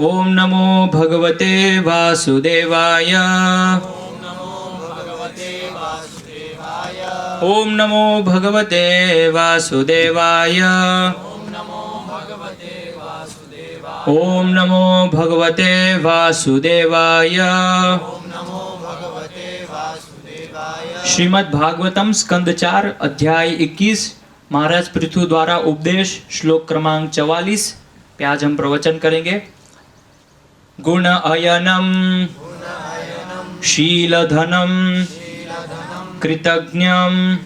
ओम नमो भगवते वासुदेवाय। ओम नमो भगवते वासुदेवाय। ओम नमो भगवते वासुदेवाय। श्रीमद् भागवतम स्कंद 4 अध्याय 21 महाराज पृथु द्वारा उपदेश श्लोक क्रमांक 44 पे आज हम प्रवचन करेंगे। गुण अयनम शीलधनम कृतज्ञम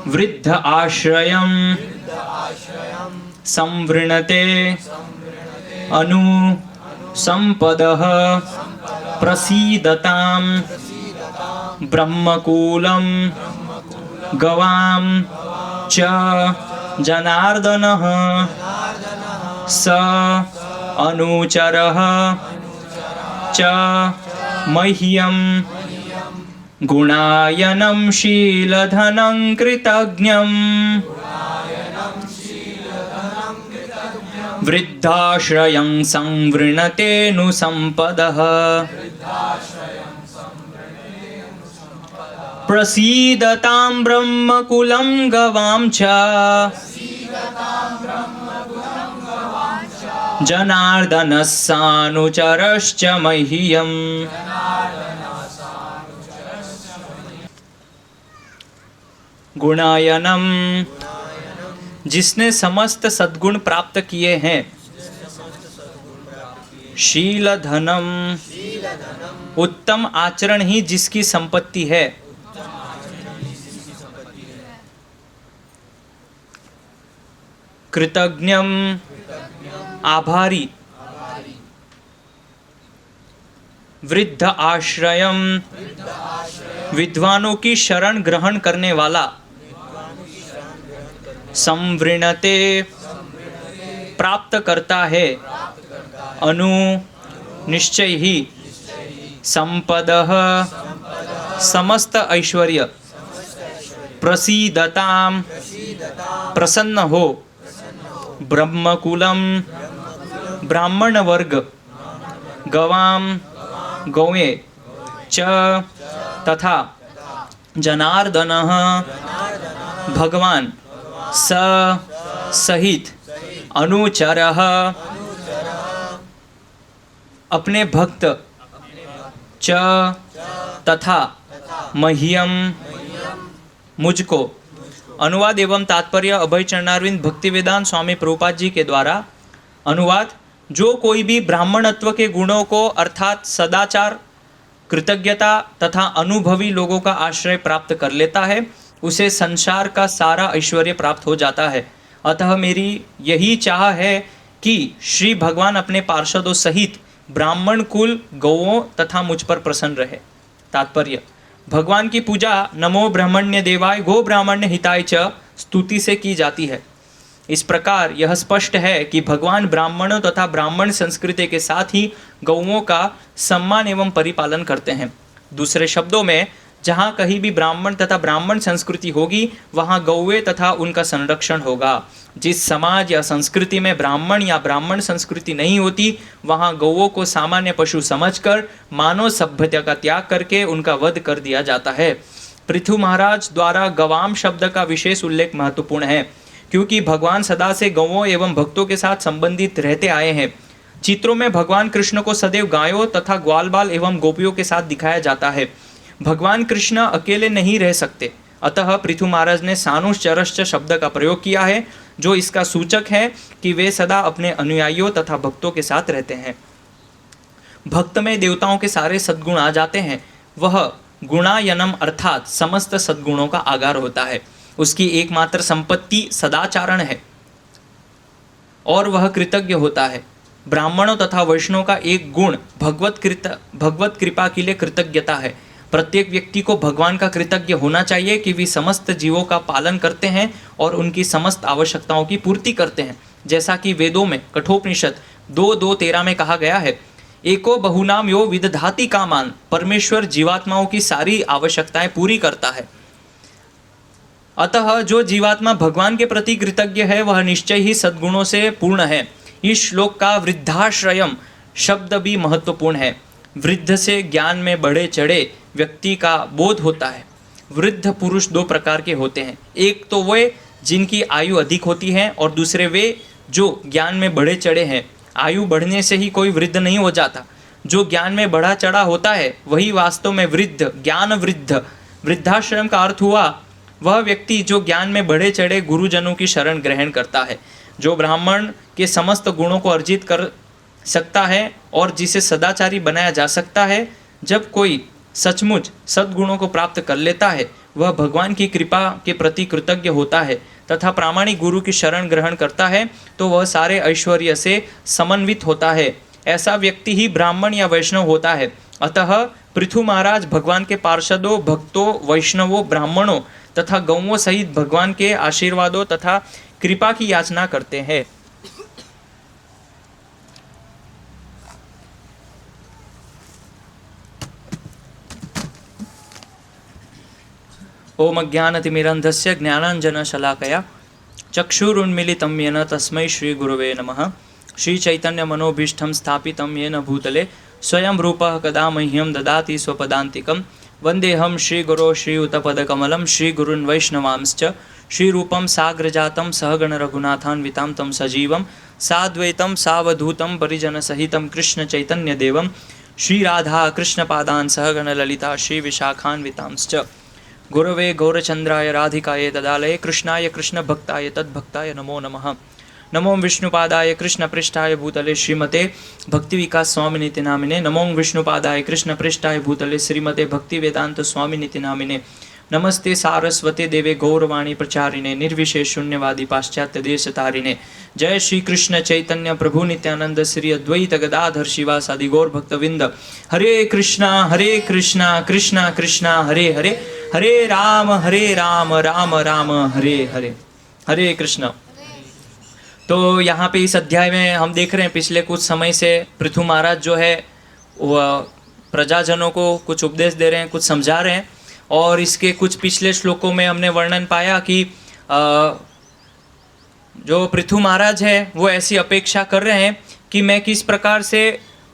वृद्ध आश्रयम संवृणते अनु संपदः प्रसीदताम ब्रह्मकूलम गवाम च जनार्दनः स अनुचरः च मह्यम गुणायनं शीलधनं कृतज्ञं वृद्धाश्रयं संवृणतेऽनुसम्पदः प्रसीदतां ब्रह्मकुलं गवां च जनार्दनस्सानुचरश्च मह्यम्। गुणायनम, जिसने समस्त सद्गुण प्राप्त किए हैं। शीलधनम, उत्तम आचरण ही जिसकी संपत्ति है। कृतज्ञम, आभारी। वृद्ध आश्रयम, विद्वानों की शरण ग्रहण करने वाला। संवृणते, प्राप्त करता है। अनु, निश्चय ही। संपदः, समस्त ऐश्वर्य। प्रसीदताम, प्रसन्न हो। ब्रह्मकुलम, ब्राह्मण वर्ग। गवाम, गौएं। च, तथा। जनार्दनः, भगवान। स, सहित। अनुचरः, अपने भक्त। च, तथा। मह्यम, मुझको। अनुवाद एवं तात्पर्य अभय चरणारविंद भक्तिवेदांत स्वामी प्रभुपाद जी के द्वारा। अनुवाद: जो कोई भी ब्राह्मणत्व के गुणों को अर्थात सदाचार, कृतज्ञता तथा अनुभवी लोगों का आश्रय प्राप्त कर लेता है, उसे संसार का सारा ऐश्वर्य प्राप्त हो जाता है। अतः मेरी यही चाह है कि श्री भगवान अपने पार्षदों सहित ब्राह्मण कुल, गौओं तथा मुझ पर प्रसन्न रहे। तात्पर्य: भगवान की पूजा नमो ब्रह्मण्य देवाय गो ब्राह्मण्य हिताय च स्तुति से की जाती है। इस प्रकार यह स्पष्ट है कि भगवान ब्राह्मणों तथा ब्राह्मण संस्कृति के साथ ही गौओं का सम्मान एवं परिपालन करते हैं। दूसरे शब्दों में, जहाँ कहीं भी ब्राह्मण तथा ब्राह्मण संस्कृति होगी, वहाँ गौएं तथा उनका संरक्षण होगा। जिस समाज या संस्कृति में ब्राह्मण या ब्राह्मण संस्कृति नहीं होती, वहाँ गौओं को सामान्य पशु समझकर मानव सभ्यता का त्याग करके उनका वध कर दिया जाता है। पृथु महाराज द्वारा गवाम शब्द का विशेष उल्लेख महत्वपूर्ण है, क्योंकि भगवान सदा से गौओं एवं भक्तों के साथ संबंधित रहते आए हैं। चित्रों में भगवान कृष्ण को सदैव गायों तथा ग्वाल बाल एवं गोपियों के साथ दिखाया जाता है। भगवान कृष्ण अकेले नहीं रह सकते, अतः पृथु महाराज ने सानुचरश्च शब्द का प्रयोग किया है, जो इसका सूचक है कि वे सदा अपने अनुयायियों तथा भक्तों के साथ रहते हैं। भक्त में देवताओं के सारे सद्गुण आ जाते हैं। वह गुणायनम अर्थात समस्त सद्गुणों का आगार होता है। उसकी एकमात्र संपत्ति सदाचारण है और वह कृतज्ञ होता है। ब्राह्मणों तथा वैष्णवों का एक गुण भगवत कृपा के लिए कृतज्ञता है। प्रत्येक व्यक्ति को भगवान का कृतज्ञ होना चाहिए कि वे समस्त जीवों का पालन करते हैं और उनकी समस्त आवश्यकताओं की पूर्ति करते हैं। जैसा कि वेदों में कठोपनिषद 2:2-13 में कहा गया है, एको बहुनाम यो विदधाति कामान, परमेश्वर जीवात्माओं की सारी आवश्यकताएं पूरी करता है। अतः जो जीवात्मा भगवान के प्रति कृतज्ञ है वह निश्चय ही सद्गुणों से पूर्ण है। इस श्लोक का वृद्धाश्रयम शब्द भी महत्वपूर्ण है। वृद्ध से ज्ञान में बढ़े चढ़े व्यक्ति का बोध होता है। वृद्ध पुरुष दो प्रकार के होते हैं, एक तो वे जिनकी आयु अधिक होती है और दूसरे वे जो ज्ञान में बढ़े चढ़े हैं। आयु बढ़ने से ही कोई वृद्ध नहीं हो जाता, जो ज्ञान में बढ़ा चढ़ा होता है वही वास्तव में वृद्ध, ज्ञान वृद्ध। वृद्धाश्रम का अर्थ हुआ वह व्यक्ति जो ज्ञान में बढ़े चढ़े गुरुजनों की शरण ग्रहण करता है, जो ब्राह्मण के समस्त गुणों को अर्जित कर सकता है और जिसे सदाचारी बनाया जा सकता है। जब कोई सचमुच सद्गुणों को प्राप्त कर लेता है वह भगवान की कृपा के प्रति कृतज्ञ होता है तथा प्रामाणिक गुरु की शरण ग्रहण करता है तो वह सारे ऐश्वर्य से समन्वित होता है। ऐसा व्यक्ति ही ब्राह्मण या वैष्णव होता है। अतः पृथु महाराज भगवान के पार्षदों, भक्तों, वैष्णवों, ब्राह्मणों तथा गौओं सहित भगवान के आशीर्वादों तथा कृपा की याचना करते हैं। ओम अज्ञानतिमिरन्धस्य ज्ञानाञ्जनशलाकया चक्षुरुन्मीलितं येन तस्मै श्रीगुरवे नमः। श्रीचैतन्यमनोभीष्टं स्थापितं येन भूतले स्वयं रूपः कदा मह्यं ददाति स्वपदान्तिकं। वन्देऽहं श्रीगुरो श्रीयुतपदकमलं श्रीगुरून् वैष्णवांश्च। श्रीरूपं साग्रजातं सहगणरघुनाथान्वितां तं सजीवं साद्वैतं सावधूतं परिजनसहितं कृष्णचैतन्यदेवं श्रीराधा कृष्णपादान् सहगणललिता श्रीविशाखान्वितांश्च। गुरवे गौरचन्द्राय राधिकाय तदालये कृष्णाय कृष्णभक्ताय तद्भक्ताय नमो नमः। नमो विष्णुपादाय कृष्णपृष्ठाय भूतले श्रीमते भक्तिविकास स्वामिनीति नामिने। नमो विष्णुपादाय कृष्णपृष्ठाय भूतले श्रीमते भक्तिवेदांत स्वामिनीति नामिने। नमस्ते सारस्वते देवे गौरवाणी प्रचारिणे निर्विशेष शून्यवादी पाश्चात्य देश तारिणे। जय श्री कृष्ण चैतन्य प्रभु नित्यानंद श्री अद्वैत गदाधर शिवासादि गौर भक्तविंद। हरे कृष्णा कृष्णा कृष्णा हरे हरे, हरे राम राम राम हरे हरे। हरे कृष्ण। तो यहाँ पे इस अध्याय में हम देख रहे हैं पिछले कुछ समय से पृथु महाराज जो है वह प्रजाजनों को कुछ उपदेश दे रहे हैं, कुछ समझा रहे हैं। और इसके कुछ पिछले श्लोकों में हमने वर्णन पाया कि जो पृथु महाराज है वो ऐसी अपेक्षा कर रहे हैं कि मैं किस प्रकार से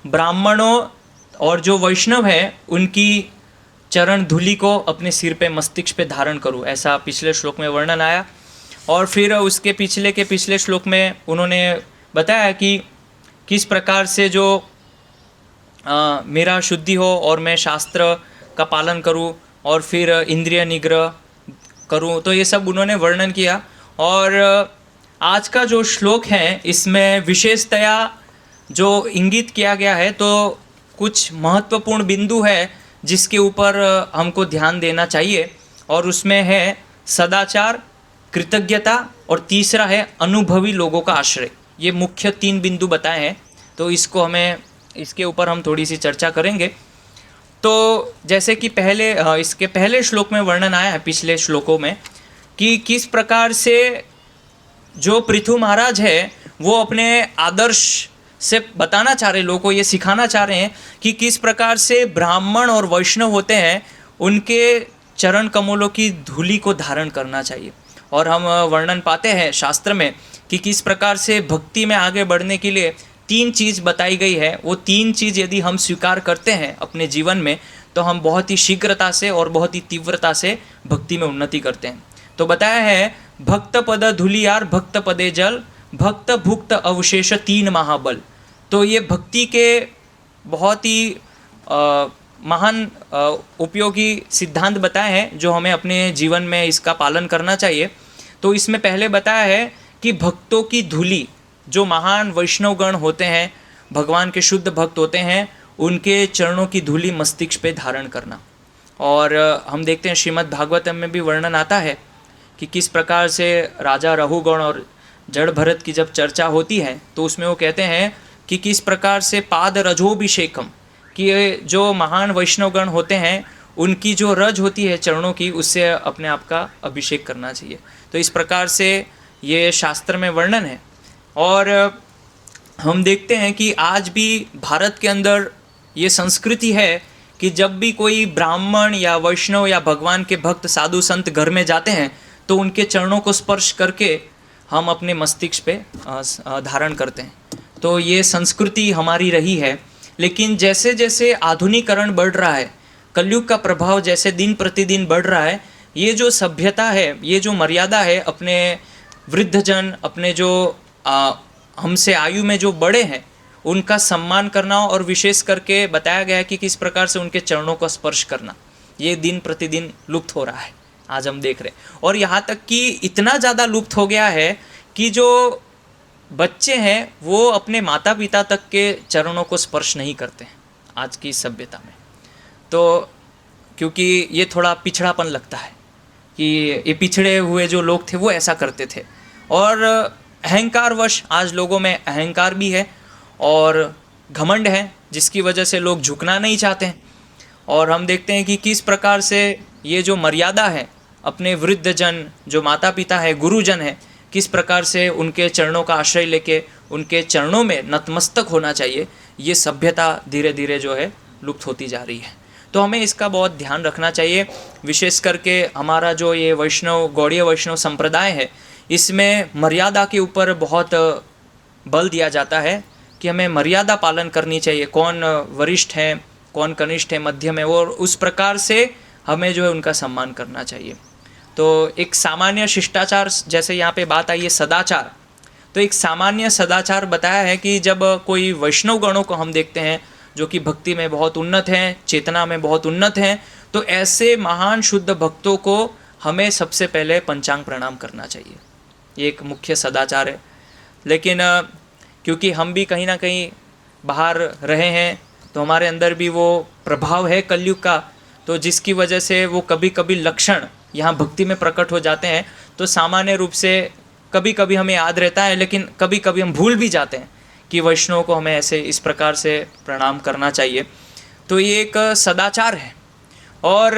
ब्राह्मणों और जो वैष्णव है उनकी चरण धूलि को अपने सिर पे, मस्तिष्क पे धारण करूं, ऐसा पिछले श्लोक में वर्णन आया। और फिर उसके पिछले श्लोक में उन्होंने बताया कि किस प्रकार से जो मेरा शुद्धि हो और मैं शास्त्र का पालन करूं और फिर इंद्रिय निग्रह करूं, तो ये सब उन्होंने वर्णन किया। और आज का जो श्लोक है इसमें विशेषतया जो इंगित किया गया है तो कुछ महत्वपूर्ण बिंदु है जिसके ऊपर हमको ध्यान देना चाहिए। और उसमें है सदाचार, कृतज्ञता और तीसरा है अनुभवी लोगों का आश्रय। ये मुख्य 3 बिंदु बताए हैं, तो इसके ऊपर हम थोड़ी सी चर्चा करेंगे। तो जैसे कि इसके पहले श्लोक में वर्णन आया है पिछले श्लोकों में कि किस प्रकार से जो पृथु महाराज है वो अपने आदर्श से बताना चाह रहे, लोगों को ये सिखाना चाह रहे हैं कि किस प्रकार से ब्राह्मण और वैष्णव होते हैं उनके चरण कमलों की धूलि को धारण करना चाहिए। और हम वर्णन पाते हैं शास्त्र में कि किस प्रकार से भक्ति में आगे बढ़ने के लिए 3 चीज़ बताई गई है। वो 3 चीज़ यदि हम स्वीकार करते हैं अपने जीवन में तो हम बहुत ही शीघ्रता से और बहुत ही तीव्रता से भक्ति में उन्नति करते हैं। तो बताया है भक्त पद धूलियार भक्त पदे जल भक्त भुक्त अवशेष 3 महाबल। तो ये भक्ति के बहुत ही महान उपयोगी सिद्धांत बताए हैं जो हमें अपने जीवन में इसका पालन करना चाहिए। तो इसमें पहले बताया है कि भक्तों की धूलि, जो महान वैष्णवगण होते हैं, भगवान के शुद्ध भक्त होते हैं, उनके चरणों की धूलि मस्तिष्क पे धारण करना। और हम देखते हैं श्रीमद् भागवतम में भी वर्णन आता है कि किस प्रकार से राजा रघुगण और जड़ भरत की जब चर्चा होती है तो उसमें वो कहते हैं कि किस प्रकार से पाद रजोभिषेकम, कि जो महान वैष्णवगण होते हैं उनकी जो रज होती है चरणों की, उससे अपने आप का अभिषेक करना चाहिए। तो इस प्रकार से ये शास्त्र में वर्णन है। और हम देखते हैं कि आज भी भारत के अंदर ये संस्कृति है कि जब भी कोई ब्राह्मण या वैष्णव या भगवान के भक्त साधु संत घर में जाते हैं तो उनके चरणों को स्पर्श करके हम अपने मस्तिष्क पे धारण करते हैं। तो ये संस्कृति हमारी रही है। लेकिन जैसे जैसे आधुनिकीकरण बढ़ रहा है, कलयुग का प्रभाव जैसे दिन प्रतिदिन बढ़ रहा है, ये जो सभ्यता है, ये जो मर्यादा है, अपने वृद्धजन, अपने जो हमसे आयु में जो बड़े हैं उनका सम्मान करना, और विशेष करके बताया गया है कि किस प्रकार से उनके चरणों का स्पर्श करना, ये दिन प्रतिदिन लुप्त हो रहा है। आज हम देख रहे हैं, और यहाँ तक कि इतना ज़्यादा लुप्त हो गया है कि जो बच्चे हैं वो अपने माता पिता तक के चरणों को स्पर्श नहीं करते हैं आज की सभ्यता में। तो क्योंकि ये थोड़ा पिछड़ापन लगता है कि ये पिछड़े हुए जो लोग थे वो ऐसा करते थे, और अहंकारवश आज लोगों में अहंकार भी है और घमंड है, जिसकी वजह से लोग झुकना नहीं चाहते हैं। और हम देखते हैं कि किस प्रकार से ये जो मर्यादा है, अपने वृद्धजन जो माता पिता है, गुरुजन है, किस प्रकार से उनके चरणों का आश्रय लेके उनके चरणों में नतमस्तक होना चाहिए, ये सभ्यता धीरे धीरे जो है लुप्त होती जा रही है। तो हमें इसका बहुत ध्यान रखना चाहिए। विशेष करके हमारा जो ये वैष्णव, गौड़ीय वैष्णव संप्रदाय है, इसमें मर्यादा के ऊपर बहुत बल दिया जाता है कि हमें मर्यादा पालन करनी चाहिए। कौन वरिष्ठ है, कौन कनिष्ठ है, मध्यम है, और उस प्रकार से हमें जो है उनका सम्मान करना चाहिए। तो एक सामान्य शिष्टाचार, जैसे यहाँ पे बात आई है सदाचार, तो एक सामान्य सदाचार बताया है कि जब कोई वैष्णव गणों को हम देखते हैं जो कि भक्ति में बहुत उन्नत हैं, चेतना में बहुत उन्नत हैं, तो ऐसे महान शुद्ध भक्तों को हमें सबसे पहले पंचांग प्रणाम करना चाहिए। ये एक मुख्य सदाचार है। लेकिन क्योंकि हम भी कहीं ना कहीं बाहर रहे हैं, तो हमारे अंदर भी वो प्रभाव है कलयुग का, तो जिसकी वजह से वो कभी कभी लक्षण यहाँ भक्ति में प्रकट हो जाते हैं। तो सामान्य रूप से कभी कभी हमें याद रहता है, लेकिन कभी कभी हम भूल भी जाते हैं कि वैष्णव को हमें ऐसे इस प्रकार से प्रणाम करना चाहिए। तो ये एक सदाचार है। और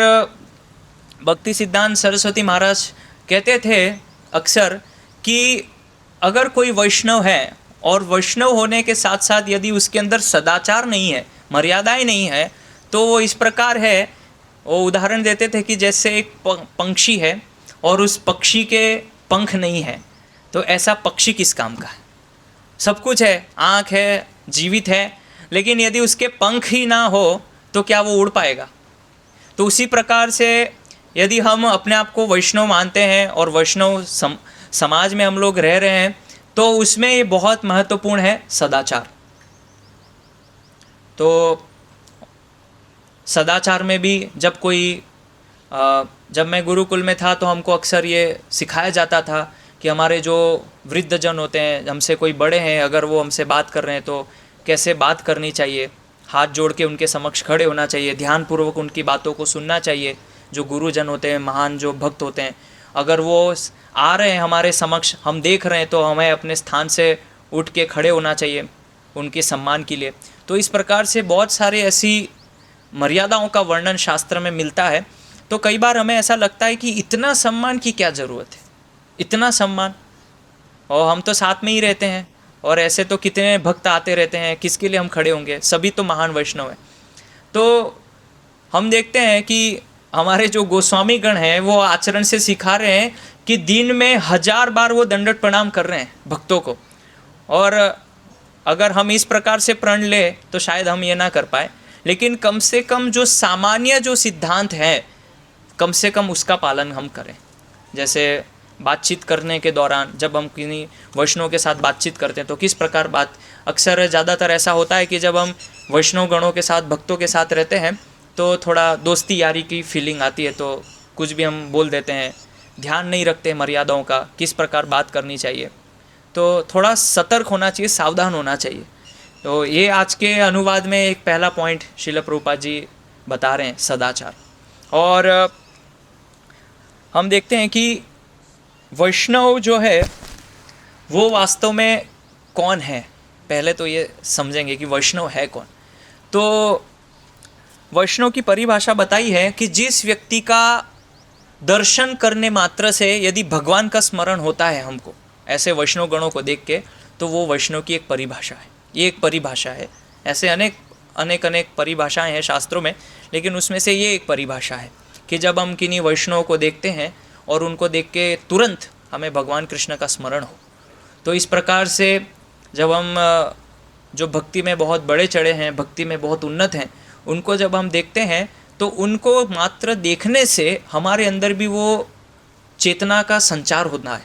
भक्ति सिद्धांत सरस्वती महाराज कहते थे अक्सर कि अगर कोई वैष्णव है और वैष्णव होने के साथ साथ यदि उसके अंदर सदाचार नहीं है, मर्यादाएं नहीं है, तो वो इस प्रकार है, वो उदाहरण देते थे कि जैसे एक पंक्षी है और उस पक्षी के पंख नहीं है, तो ऐसा पक्षी किस काम का है? सब कुछ है, आँख है, जीवित है, लेकिन यदि उसके पंख ही ना हो तो क्या वो उड़ पाएगा? तो उसी प्रकार से यदि हम अपने आप को वैष्णव मानते हैं और वैष्णव समाज में हम लोग रह रहे हैं, तो उसमें ये बहुत महत्वपूर्ण है सदाचार। तो सदाचार में भी जब मैं गुरुकुल में था तो हमको अक्सर ये सिखाया जाता था कि हमारे जो वृद्धजन होते हैं, हमसे कोई बड़े हैं, अगर वो हमसे बात कर रहे हैं तो कैसे बात करनी चाहिए, हाथ जोड़ के उनके समक्ष खड़े होना चाहिए, ध्यानपूर्वक उनकी बातों को सुनना चाहिए। जो गुरुजन होते हैं, महान जो भक्त होते हैं, अगर वो आ रहे हैं हमारे समक्ष, हम देख रहे हैं, तो हमें अपने स्थान से उठ के खड़े होना चाहिए उनके सम्मान के लिए। तो इस प्रकार से बहुत सारी ऐसी मर्यादाओं का वर्णन शास्त्र में मिलता है। तो कई बार हमें ऐसा लगता है कि इतना सम्मान की क्या ज़रूरत है, इतना सम्मान, और हम तो साथ में ही रहते हैं, और ऐसे तो कितने भक्त आते रहते हैं, किसके लिए हम खड़े होंगे, सभी तो महान वैष्णव हैं। तो हम देखते हैं कि हमारे जो गोस्वामी गण हैं वो आचरण से सिखा रहे हैं कि दिन में 1000 बार वो दंडवत प्रणाम कर रहे हैं भक्तों को। और अगर हम इस प्रकार से प्रण ले तो शायद हम ये ना कर पाए, लेकिन कम से कम जो सामान्य जो सिद्धांत है, कम से कम उसका पालन हम करें। जैसे बातचीत करने के दौरान जब हम किन्हीं वैष्णव के साथ बातचीत करते हैं तो किस प्रकार अक्सर ज़्यादातर ऐसा होता है कि जब हम वैष्णव गणों के साथ, भक्तों के साथ रहते हैं तो थोड़ा दोस्ती यारी की फीलिंग आती है, तो कुछ भी हम बोल देते हैं, ध्यान नहीं रखते मर्यादाओं का, किस प्रकार बात करनी चाहिए। तो थोड़ा सतर्क होना चाहिए, सावधान होना चाहिए। तो ये आज के अनुवाद में एक पहला पॉइंट श्रील प्रभुपाद जी बता रहे हैं, सदाचार। और हम देखते हैं कि वैष्णव जो है वो वास्तव में कौन है। पहले तो ये समझेंगे कि वैष्णव है कौन। तो वैष्णव की परिभाषा बताई है कि जिस व्यक्ति का दर्शन करने मात्र से यदि भगवान का स्मरण होता है हमको, ऐसे वैष्णव गणों को देख के, तो वो वैष्णव की एक परिभाषा है। ये एक परिभाषा है, ऐसे अनेक परिभाषाएं हैं शास्त्रों में, लेकिन उसमें से ये एक परिभाषा है कि जब हम किन्हीं वैष्णव को देखते हैं और उनको देख के तुरंत हमें भगवान कृष्ण का स्मरण हो। तो इस प्रकार से जब हम जो भक्ति में बहुत बड़े चढ़े हैं, भक्ति में बहुत उन्नत हैं, उनको जब हम देखते हैं तो उनको मात्र देखने से हमारे अंदर भी वो चेतना का संचार होना है,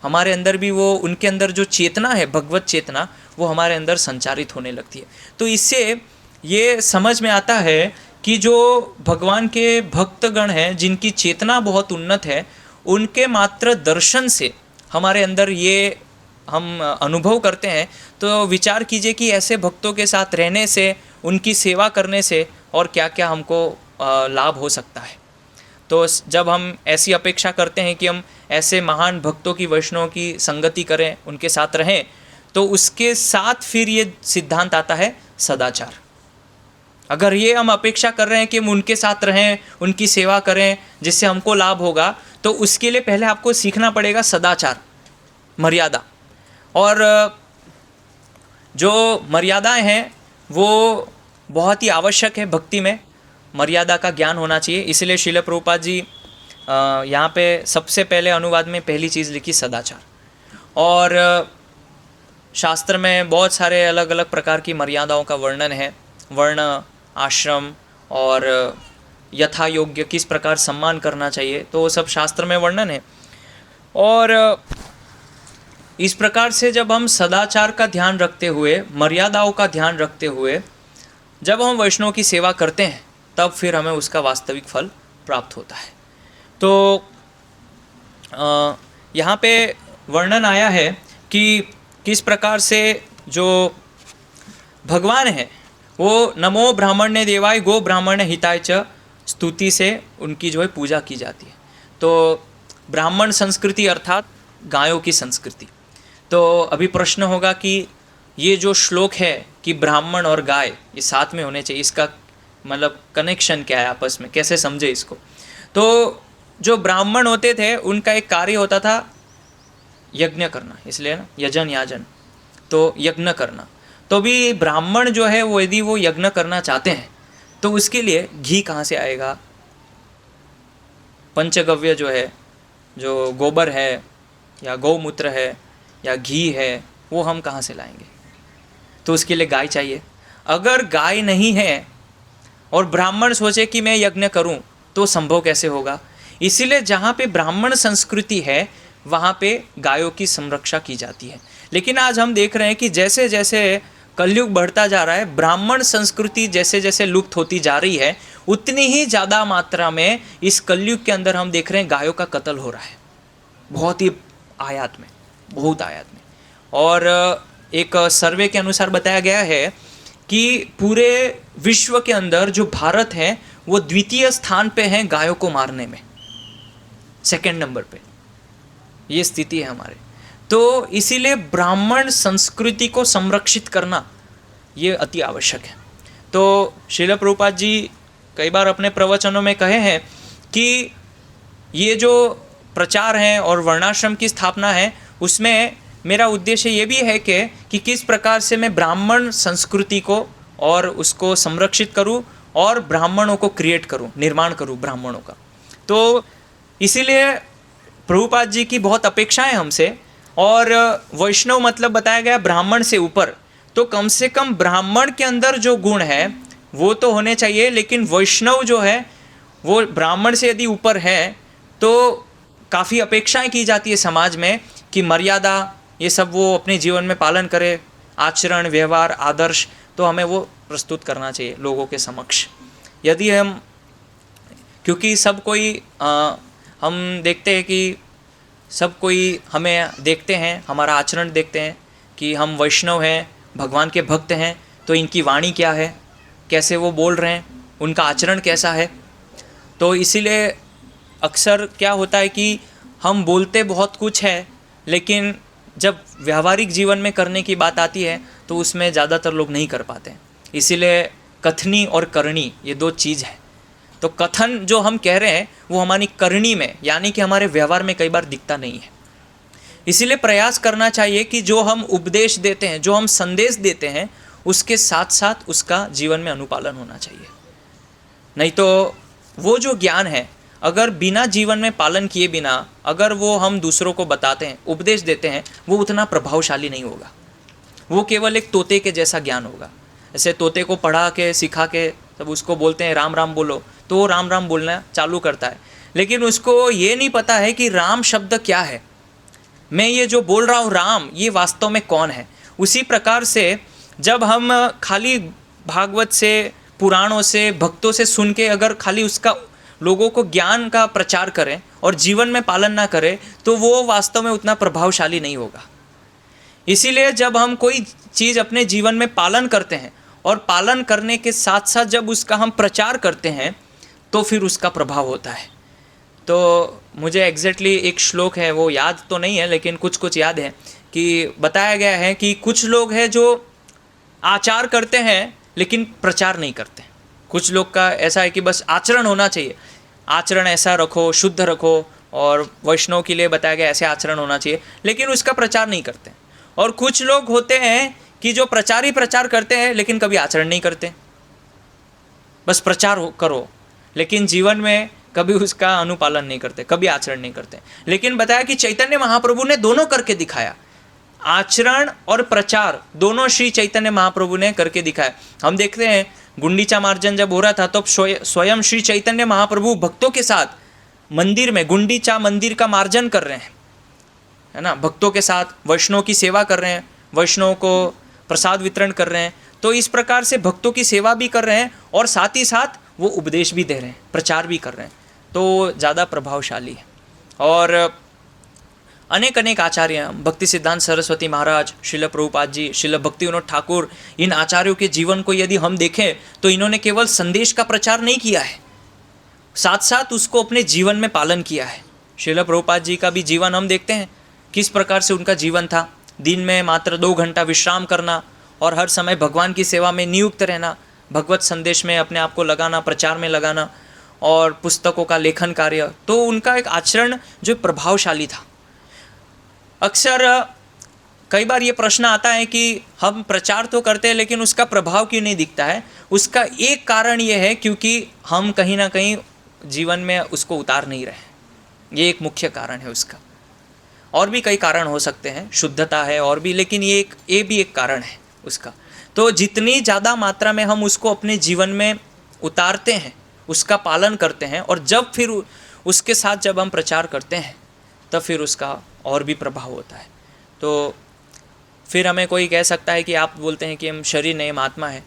हमारे अंदर भी वो, उनके अंदर जो चेतना है, भगवत चेतना, वो हमारे अंदर संचारित होने लगती है। तो इससे ये समझ में आता है कि जो भगवान के भक्तगण हैं, जिनकी चेतना बहुत उन्नत है, उनके मात्र दर्शन से हमारे अंदर ये हम अनुभव करते हैं। तो विचार कीजिए कि ऐसे भक्तों के साथ रहने से, उनकी सेवा करने से और क्या क्या हमको लाभ हो सकता है। तो जब हम ऐसी अपेक्षा करते हैं कि हम ऐसे महान भक्तों की, वैष्णवों की संगति करें, उनके साथ रहें, तो उसके साथ फिर ये सिद्धांत आता है सदाचार। अगर ये हम अपेक्षा कर रहे हैं कि हम उनके साथ रहें, उनकी सेवा करें, जिससे हमको लाभ होगा, तो उसके लिए पहले आपको सीखना पड़ेगा सदाचार, मर्यादा। और जो मर्यादाएं हैं वो बहुत ही आवश्यक है भक्ति में, मर्यादा का ज्ञान होना चाहिए। इसलिए श्रील प्रभुपाद जी यहाँ पे सबसे पहले अनुवाद में पहली चीज़ लिखी सदाचार। और शास्त्र में बहुत सारे अलग अलग प्रकार की मर्यादाओं का वर्णन है, वर्ण, आश्रम और यथा योग्य किस प्रकार सम्मान करना चाहिए, तो सब शास्त्र में वर्णन है। और इस प्रकार से जब हम सदाचार का ध्यान रखते हुए, मर्यादाओं का ध्यान रखते हुए जब हम वैष्णव की सेवा करते हैं, तब फिर हमें उसका वास्तविक फल प्राप्त होता है। तो यहाँ पे वर्णन आया है कि किस प्रकार से जो भगवान है वो नमो ब्राह्मण्य देवाय गो ब्राह्मण्य हिताय च स्तुति से उनकी जो है पूजा की जाती है। तो ब्राह्मण संस्कृति अर्थात गायों की संस्कृति। तो अभी प्रश्न होगा कि ये जो श्लोक है कि ब्राह्मण और गाय ये साथ में होने चाहिए, इसका मतलब कनेक्शन क्या है आपस में, कैसे समझे इसको। तो जो ब्राह्मण होते थे उनका एक कार्य होता था यज्ञ करना, इसलिए ना यजन याजन, तो यज्ञ करना। तो भी ब्राह्मण जो है वो यदि वो यज्ञ करना चाहते हैं तो उसके लिए घी कहाँ से आएगा, पंचगव्य जो है, जो गोबर है या गौमूत्र है या घी है, वो हम कहाँ से लाएंगे। तो उसके लिए गाय चाहिए। अगर गाय नहीं है और ब्राह्मण सोचे कि मैं यज्ञ करूं, तो संभव कैसे होगा। इसीलिए जहाँ पे ब्राह्मण संस्कृति है वहाँ पे गायों की संरक्षा की जाती है। लेकिन आज हम देख रहे हैं कि जैसे जैसे कलयुग बढ़ता जा रहा है, ब्राह्मण संस्कृति जैसे जैसे लुप्त होती जा रही है, उतनी ही ज़्यादा मात्रा में इस कलयुग के अंदर हम देख रहे हैं गायों का कत्ल हो रहा है, बहुत ही आयात में, बहुत आयात में। और एक सर्वे के अनुसार बताया गया है कि पूरे विश्व के अंदर जो भारत है वो द्वितीय स्थान पे है गायों को मारने में, सेकंड नंबर पे ये स्थिति है हमारे। तो इसीलिए ब्राह्मण संस्कृति को संरक्षित करना ये अति आवश्यक है। तो श्रील प्रभुपाद जी कई बार अपने प्रवचनों में कहे हैं कि ये जो प्रचार है और वर्णाश्रम की स्थापना है, उसमें मेरा उद्देश्य ये भी है कि किस प्रकार से मैं ब्राह्मण संस्कृति को और उसको संरक्षित करूं और ब्राह्मणों को क्रिएट करूं, निर्माण करूं ब्राह्मणों का। तो इसीलिए प्रभुपाद जी की बहुत अपेक्षाएं हमसे। और वैष्णव मतलब बताया गया ब्राह्मण से ऊपर, तो कम से कम ब्राह्मण के अंदर जो गुण है वो तो होने चाहिए, लेकिन वैष्णव जो है वो ब्राह्मण से यदि ऊपर है तो काफ़ी अपेक्षाएं की जाती है समाज में कि मर्यादा ये सब वो अपने जीवन में पालन करे, आचरण, व्यवहार, आदर्श, तो हमें वो प्रस्तुत करना चाहिए लोगों के समक्ष। यदि हम, क्योंकि सब कोई हम देखते हैं कि सब कोई हमें देखते हैं, हमारा आचरण देखते हैं कि हम वैष्णव हैं, भगवान के भक्त हैं, तो इनकी वाणी क्या है, कैसे वो बोल रहे हैं, उनका आचरण कैसा है। तो इसीलिए अक्सर क्या होता है कि हम बोलते बहुत कुछ है, लेकिन जब व्यावहारिक जीवन में करने की बात आती है तो उसमें ज़्यादातर लोग नहीं कर पाते हैं। इसीलिए कथनी और करनी ये दो चीज़ है। तो कथन जो हम कह रहे हैं वो हमारी करनी में, यानी कि हमारे व्यवहार में कई बार दिखता नहीं है। इसीलिए प्रयास करना चाहिए कि जो हम उपदेश देते हैं, जो हम संदेश देते हैं, उसके साथ साथ उसका जीवन में अनुपालन होना चाहिए। नहीं तो वो जो ज्ञान है अगर बिना जीवन में पालन किए बिना अगर वो हम दूसरों को बताते हैं, उपदेश देते हैं, वो उतना प्रभावशाली नहीं होगा। वो केवल एक तोते के जैसा ज्ञान होगा। ऐसे तोते को पढ़ा के सिखा के तब उसको बोलते हैं राम राम बोलो, तो वो राम राम बोलना चालू करता है, लेकिन उसको ये नहीं पता है कि राम शब्द क्या है, मैं ये जो बोल रहा हूँ राम, ये वास्तव में कौन है। उसी प्रकार से जब हम खाली भागवत से, पुराणों से, भक्तों से सुन के अगर खाली उसका लोगों को ज्ञान का प्रचार करें और जीवन में पालन ना करें, तो वो वास्तव में उतना प्रभावशाली नहीं होगा। इसीलिए जब हम कोई चीज़ अपने जीवन में पालन करते हैं और पालन करने के साथ साथ जब उसका हम प्रचार करते हैं, तो फिर उसका प्रभाव होता है। तो मुझे एग्जैक्टली एक श्लोक है, वो याद तो नहीं है, लेकिन कुछ कुछ याद है कि बताया गया है कि कुछ लोग हैं जो आचार करते हैं लेकिन प्रचार नहीं करते। कुछ लोग का ऐसा है कि बस आचरण होना चाहिए, आचरण ऐसा रखो, शुद्ध रखो, और वैष्णव के लिए बताया गया ऐसे आचरण होना चाहिए, लेकिन उसका प्रचार नहीं करते। और कुछ लोग होते हैं कि जो प्रचार ही प्रचार करते हैं लेकिन कभी आचरण नहीं करते, बस प्रचार करो लेकिन जीवन में कभी उसका अनुपालन नहीं करते, कभी आचरण नहीं करते। लेकिन बताया कि चैतन्य महाप्रभु ने दोनों करके दिखाया, आचरण और प्रचार दोनों श्री चैतन्य महाप्रभु ने करके दिखाया। हम देखते हैं गुंडीचा मार्जन जब हो रहा था तो स्वयं श्री चैतन्य महाप्रभु भक्तों के साथ मंदिर में गुंडीचा मंदिर का मार्जन कर रहे हैं, है ना, भक्तों के साथ वैष्णव की सेवा कर रहे हैं, वैष्णव को प्रसाद वितरण कर रहे हैं। तो इस प्रकार से भक्तों की सेवा भी कर रहे हैं और साथ ही साथ वो उपदेश भी दे रहे हैं, प्रचार भी कर रहे हैं, तो ज़्यादा प्रभावशाली है। और अनेक अनेक आचार्य, भक्ति सिद्धांत सरस्वती महाराज, शिल प्रभुपाद जी, शिल भक्ति विनोद ठाकुर, इन आचार्यों के जीवन को यदि हम देखें तो इन्होंने केवल संदेश का प्रचार नहीं किया है, साथ साथ उसको अपने जीवन में पालन किया है। शिल प्रभुपाद जी का भी जीवन हम देखते हैं किस प्रकार से उनका जीवन था। दिन में मात्र 2 घंटा विश्राम करना और हर समय भगवान की सेवा में नियुक्त रहना, भगवत संदेश में अपने आप को लगाना, प्रचार में लगाना, और पुस्तकों का लेखन कार्य। तो उनका एक आचरण जो प्रभावशाली था। अक्सर कई बार ये प्रश्न आता है कि हम प्रचार तो करते हैं लेकिन उसका प्रभाव क्यों नहीं दिखता है। उसका एक कारण ये है क्योंकि हम कहीं ना कहीं जीवन में उसको उतार नहीं रहे। ये एक मुख्य कारण है उसका। और भी कई कारण हो सकते हैं, शुद्धता है और भी, लेकिन ये भी एक कारण है उसका। तो जितनी ज़्यादा मात्रा में हम उसको अपने जीवन में उतारते हैं, उसका पालन करते हैं, और जब फिर उसके साथ जब हम प्रचार करते हैं तब फिर उसका और भी प्रभाव होता है। तो फिर हमें कोई कह सकता है कि आप बोलते हैं कि हम शरीर नहीं, हम आत्मा है,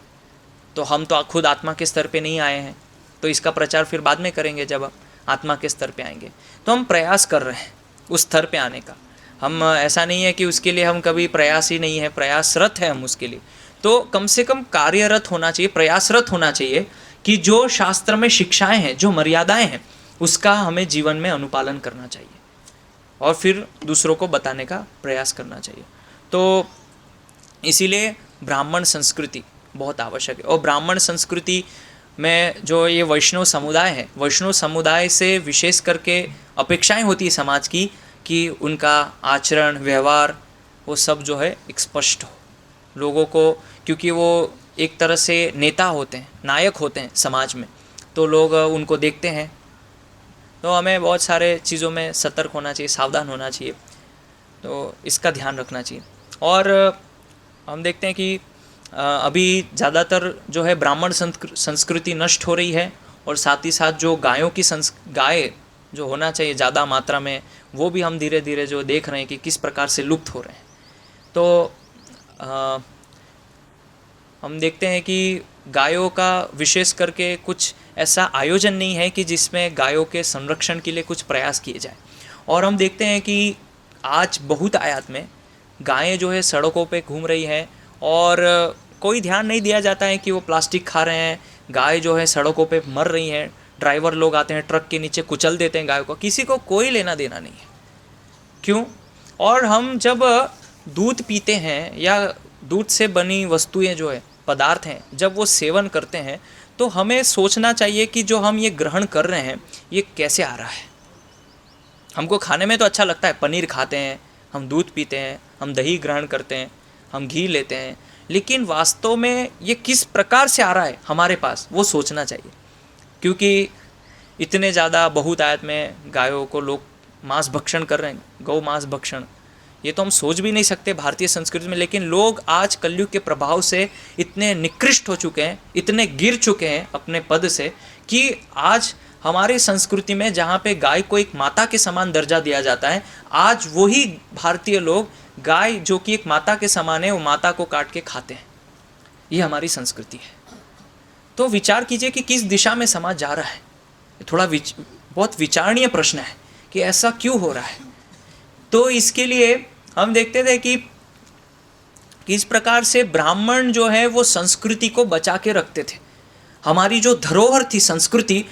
तो हम तो खुद आत्मा के स्तर पे नहीं आए हैं, तो इसका प्रचार फिर बाद में करेंगे जब आत्मा के स्तर पे आएंगे। तो हम प्रयास कर रहे हैं उस स्तर पे आने का। हम ऐसा नहीं है कि उसके लिए हम कभी प्रयास ही नहीं है, प्रयासरत है हम उसके लिए। तो कम से कम कार्यरत होना चाहिए, प्रयासरत होना चाहिए कि जो शास्त्र में शिक्षाएं हैं, जो मर्यादाएं हैं, उसका हमें जीवन में अनुपालन करना चाहिए और फिर दूसरों को बताने का प्रयास करना चाहिए। तो इसीलिए ब्राह्मण संस्कृति बहुत आवश्यक है। और ब्राह्मण संस्कृति में जो ये वैष्णव समुदाय है, वैष्णव समुदाय से विशेष करके अपेक्षाएं होती है समाज की कि उनका आचरण, व्यवहार, वो सब जो है एक स्पष्ट हो लोगों को, क्योंकि वो एक तरह से नेता होते हैं, नायक होते हैं समाज में, तो लोग उनको देखते हैं। तो हमें बहुत सारे चीज़ों में सतर्क होना चाहिए, सावधान होना चाहिए, तो इसका ध्यान रखना चाहिए। और हम देखते हैं कि अभी ज़्यादातर जो है ब्राह्मण संस्कृति नष्ट हो रही है, और साथ ही साथ जो गायों की गाय जो होना चाहिए ज़्यादा मात्रा में, वो भी हम धीरे धीरे जो देख रहे हैं कि किस प्रकार से लुप्त हो रहे हैं। तो हम देखते हैं कि गायों का विशेष करके कुछ ऐसा आयोजन नहीं है कि जिसमें गायों के संरक्षण के लिए कुछ प्रयास किए जाए। और हम देखते हैं कि आज बहुत आयात में गायें जो है सड़कों पे घूम रही हैं और कोई ध्यान नहीं दिया जाता है कि वो प्लास्टिक खा रहे हैं, गाय जो है सड़कों पे मर रही हैं, ड्राइवर लोग आते हैं ट्रक के नीचे कुचल देते हैं गायों को, किसी को कोई लेना देना नहीं है। क्यों? और हम जब दूध पीते हैं या दूध से बनी वस्तुएं जो है, पदार्थ हैं, जब वो सेवन करते हैं तो हमें सोचना चाहिए कि जो हम ये ग्रहण कर रहे हैं ये कैसे आ रहा है। हमको खाने में तो अच्छा लगता है, पनीर खाते हैं, हम दूध पीते हैं, हम दही ग्रहण करते हैं, हम घी लेते हैं, लेकिन वास्तव में ये किस प्रकार से आ रहा है हमारे पास, वो सोचना चाहिए। क्योंकि इतने ज़्यादा बहुत आयत में गायों को लोग मांस भक्षण कर रहे हैं, गौ मांस भक्षण, ये तो हम सोच भी नहीं सकते भारतीय संस्कृति में। लेकिन लोग आज कलयुग के प्रभाव से इतने निकृष्ट हो चुके हैं, इतने गिर चुके हैं अपने पद से, कि आज हमारी संस्कृति में जहाँ पे गाय को एक माता के समान दर्जा दिया जाता है, आज वही भारतीय लोग गाय जो कि एक माता के समान है, वो माता को काट के खाते हैं। ये हमारी संस्कृति है। तो विचार कीजिए कि किस दिशा में समाज जा रहा है। थोड़ा बहुत विचारणीय प्रश्न है कि ऐसा क्यों हो रहा है। तो इसके लिए हम देखते थे कि किस प्रकार से ब्राह्मण जो है वो संस्कृति को बचा के रखते थे। हमारी जो धरोहर थी संस्कृति,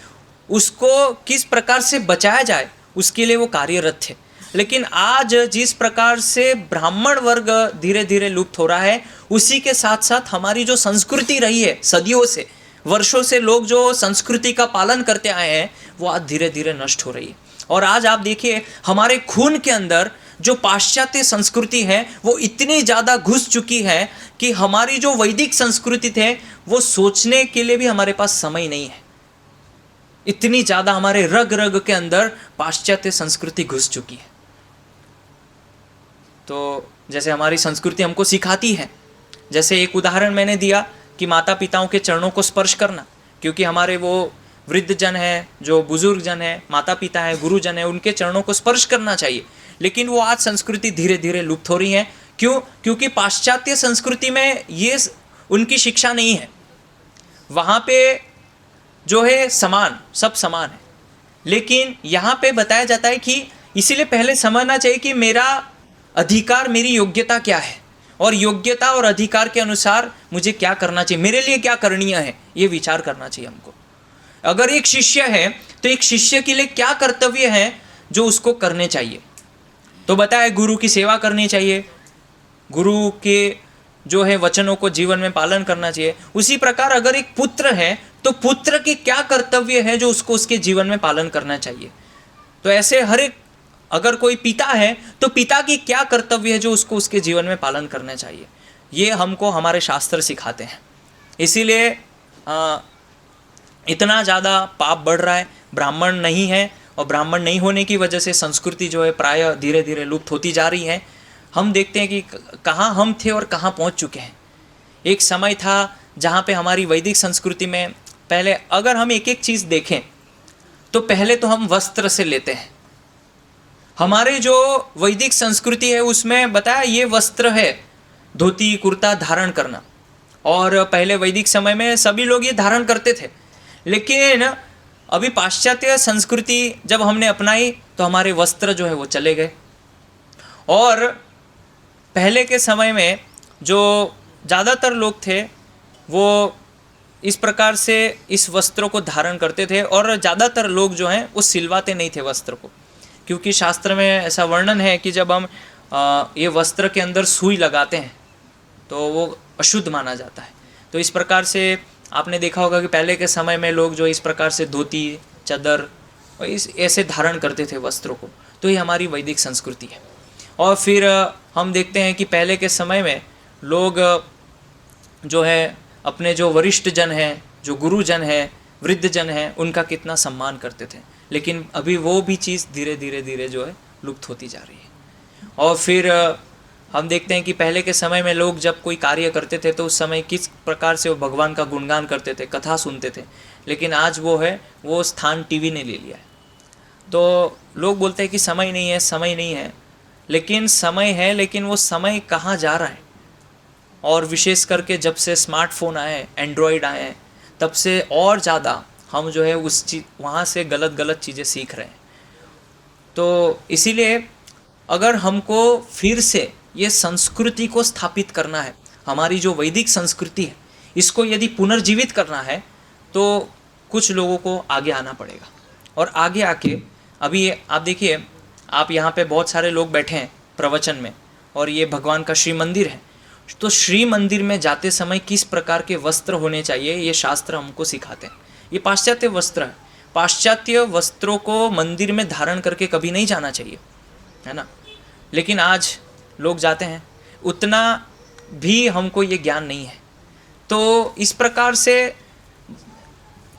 उसको किस प्रकार से बचाया जाए उसके लिए वो कार्यरत थे। लेकिन आज जिस प्रकार से ब्राह्मण वर्ग धीरे धीरे लुप्त हो रहा है, उसी के साथ साथ हमारी जो संस्कृति रही है सदियों से, वर्षों से लोग जो संस्कृति का पालन करते आए हैं, वो आज धीरे धीरे नष्ट हो रही है। और आज आप देखिए हमारे खून के अंदर जो पाश्चात्य संस्कृति है वो इतनी ज़्यादा घुस चुकी है कि हमारी जो वैदिक संस्कृति थे वो सोचने के लिए भी हमारे पास समय नहीं है। इतनी ज़्यादा हमारे रग रग के अंदर पाश्चात्य संस्कृति घुस चुकी है। तो जैसे हमारी संस्कृति हमको सिखाती है, जैसे एक उदाहरण मैंने दिया कि माता पिताओं के चरणों को स्पर्श करना, क्योंकि हमारे वो वृद्ध जन है, जो बुजुर्ग जन है, माता पिता है, गुरुजन है, उनके चरणों को स्पर्श करना चाहिए। लेकिन वो आज संस्कृति धीरे धीरे लुप्त हो रही है। क्यों? क्योंकि पाश्चात्य संस्कृति में ये उनकी शिक्षा नहीं है। वहाँ पे जो है समान, सब समान है। लेकिन यहाँ पे बताया जाता है कि इसीलिए पहले समझना चाहिए कि मेरा अधिकार, मेरी योग्यता क्या है, और योग्यता और अधिकार के अनुसार मुझे क्या करना चाहिए, मेरे लिए क्या करणीय है, ये विचार करना चाहिए हमको। अगर एक शिष्य है तो एक शिष्य के लिए क्या कर्तव्य है जो उसको करने चाहिए। तो बताया गुरु की सेवा करनी चाहिए, गुरु के जो है वचनों को जीवन में पालन करना चाहिए। उसी प्रकार अगर एक पुत्र है तो पुत्र के क्या कर्तव्य है जो उसको उसके जीवन में पालन करना चाहिए। तो ऐसे हर एक, अगर कोई पिता है तो पिता की क्या कर्तव्य है जो उसको उसके जीवन में पालन करना चाहिए, ये हमको हमारे शास्त्र सिखाते हैं। इसीलिए इतना ज़्यादा पाप बढ़ रहा है। ब्राह्मण नहीं है, और ब्राह्मण नहीं होने की वजह से संस्कृति जो है प्राय धीरे धीरे लुप्त होती जा रही है। हम देखते हैं कि कहाँ हम थे और कहाँ पहुँच चुके हैं। एक समय था जहाँ पे हमारी वैदिक संस्कृति में पहले अगर हम एक एक चीज़ देखें तो पहले तो हम वस्त्र से लेते हैं। हमारे जो वैदिक संस्कृति है उसमें बताया ये वस्त्र है, धोती कुर्ता धारण करना, और पहले वैदिक समय में सभी लोग ये धारण करते थे। लेकिन अभी पाश्चात्य संस्कृति जब हमने अपनाई तो हमारे वस्त्र जो है वो चले गए। और पहले के समय में जो ज़्यादातर लोग थे वो इस प्रकार से इस वस्त्रों को धारण करते थे, और ज़्यादातर लोग जो हैं वो सिलवाते नहीं थे वस्त्र को, क्योंकि शास्त्र में ऐसा वर्णन है कि जब हम ये वस्त्र के अंदर सुई लगाते हैं तो वो अशुद्ध माना जाता है। तो इस प्रकार से आपने देखा होगा कि पहले के समय में लोग जो इस प्रकार से धोती चादर इस ऐसे धारण करते थे वस्त्रों को। तो ये हमारी वैदिक संस्कृति है। और फिर हम देखते हैं कि पहले के समय में लोग जो है अपने जो वरिष्ठ जन हैं, जो गुरुजन हैं, वृद्ध जन हैं, उनका कितना सम्मान करते थे। लेकिन अभी वो भी चीज़ धीरे धीरे जो है लुप्त होती जा रही है। और फिर हम देखते हैं कि पहले के समय में लोग जब कोई कार्य करते थे तो उस समय किस प्रकार से वो भगवान का गुणगान करते थे, कथा सुनते थे। लेकिन आज वो है वो स्थान टीवी ने ले लिया है। तो लोग बोलते हैं कि समय नहीं है, समय नहीं है। लेकिन समय है, लेकिन वो समय कहाँ जा रहा है। और विशेष करके जब से स्मार्टफोन आए, एंड्रॉयड आए, तब से और ज़्यादा हम जो है उस चीज़ वहाँ से गलत चीज़ें सीख रहे हैं। तो इसीलिए अगर हमको फिर से ये संस्कृति को स्थापित करना है, हमारी जो वैदिक संस्कृति है इसको यदि पुनर्जीवित करना है, तो कुछ लोगों को आगे आना पड़ेगा। और आगे आके अभी आप देखिए, आप यहाँ पे बहुत सारे लोग बैठे हैं प्रवचन में, और ये भगवान का श्री मंदिर है। तो श्री मंदिर में जाते समय किस प्रकार के वस्त्र होने चाहिए ये शास्त्र हमको सिखाते हैं। ये पाश्चात्य वस्त्र है, पाश्चात्य वस्त्रों को मंदिर में धारण करके कभी नहीं जाना चाहिए, है ना। लेकिन आज लोग जाते हैं, उतना भी हमको ये ज्ञान नहीं है। तो इस प्रकार से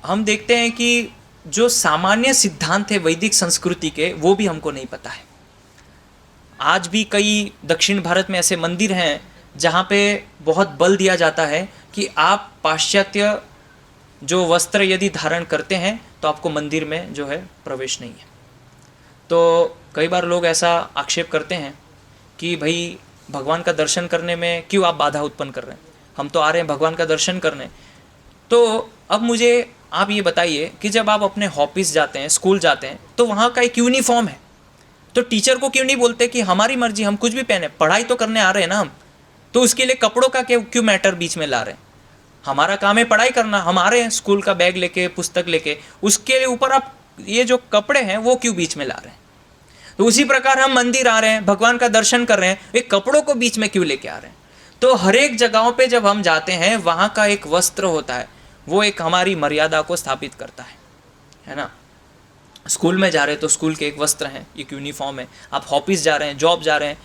हम देखते हैं कि जो सामान्य सिद्धांत है वैदिक संस्कृति के, वो भी हमको नहीं पता है। आज भी कई दक्षिण भारत में ऐसे मंदिर हैं जहाँ पे बहुत बल दिया जाता है कि आप पाश्चात्य जो वस्त्र यदि धारण करते हैं तो आपको मंदिर में जो है प्रवेश नहीं है। तो कई बार लोग ऐसा आक्षेप करते हैं कि भाई भगवान का दर्शन करने में क्यों आप बाधा उत्पन्न कर रहे हैं, हम तो आ रहे हैं भगवान का दर्शन करने। तो अब मुझे आप ये बताइए कि जब आप अपने ऑफिस जाते हैं, स्कूल जाते हैं, तो वहाँ का एक यूनिफॉर्म है, तो टीचर को क्यों नहीं बोलते कि हमारी मर्जी, हम कुछ भी पहने, पढ़ाई तो करने आ रहे हैं ना हम, तो उसके लिए कपड़ों का क्यों मैटर बीच में ला रहे हैं? हमारा काम है पढ़ाई करना, हम आ रहे हैं स्कूल का बैग लेके, पुस्तक लेके, उसके ऊपर आप ये जो कपड़े हैं वो क्यों बीच में ला रहे हैं? तो उसी प्रकार हम मंदिर आ रहे हैं, भगवान का दर्शन कर रहे हैं, ये कपड़ों को बीच में क्यों लेके आ रहे हैं? तो हर एक जगहों पे जब हम जाते हैं वहाँ का एक वस्त्र होता है, वो एक हमारी मर्यादा को स्थापित करता है ना। स्कूल में जा रहे हैं तो स्कूल के एक वस्त्र हैं, एक यूनिफॉर्म है। आप ऑफिस जा रहे हैं, जॉब जा रहे हैं,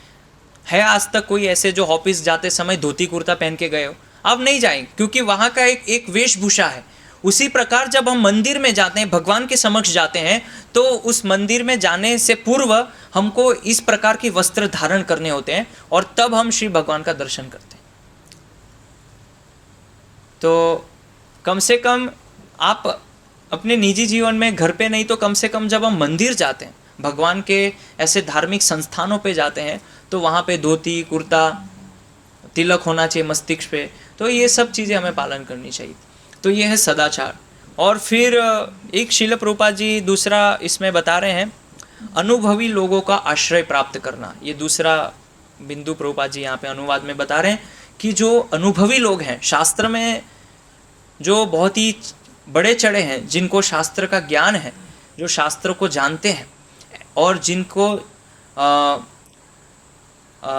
है आज तक कोई ऐसे जो ऑफिस जाते समय धोती कुर्ता पहन के गए हो? आप नहीं जाएंगे, क्योंकि वहाँ का एक वेशभूषा है। उसी प्रकार जब हम मंदिर में जाते हैं, भगवान के समक्ष जाते हैं, तो उस मंदिर में जाने से पूर्व हमको इस प्रकार के वस्त्र धारण करने होते हैं और तब हम श्री भगवान का दर्शन करते हैं। तो कम से कम आप अपने निजी जीवन में, घर पे नहीं तो कम से कम जब हम मंदिर जाते हैं, भगवान के ऐसे धार्मिक संस्थानों पे जाते हैं, तो वहाँ पे धोती कुर्ता, तिलक होना चाहिए मस्तिष्क पे, तो ये सब चीज़ें हमें पालन करनी चाहिए। तो ये है सदाचार। और फिर एक श्रील प्रभुपाद जी दूसरा इसमें बता रहे हैं, अनुभवी लोगों का आश्रय प्राप्त करना। ये दूसरा बिंदु प्रभुपाद जी यहाँ पे अनुवाद में बता रहे हैं कि जो अनुभवी लोग हैं, शास्त्र में जो बहुत ही बड़े चढ़े हैं, जिनको शास्त्र का ज्ञान है, जो शास्त्र को जानते हैं और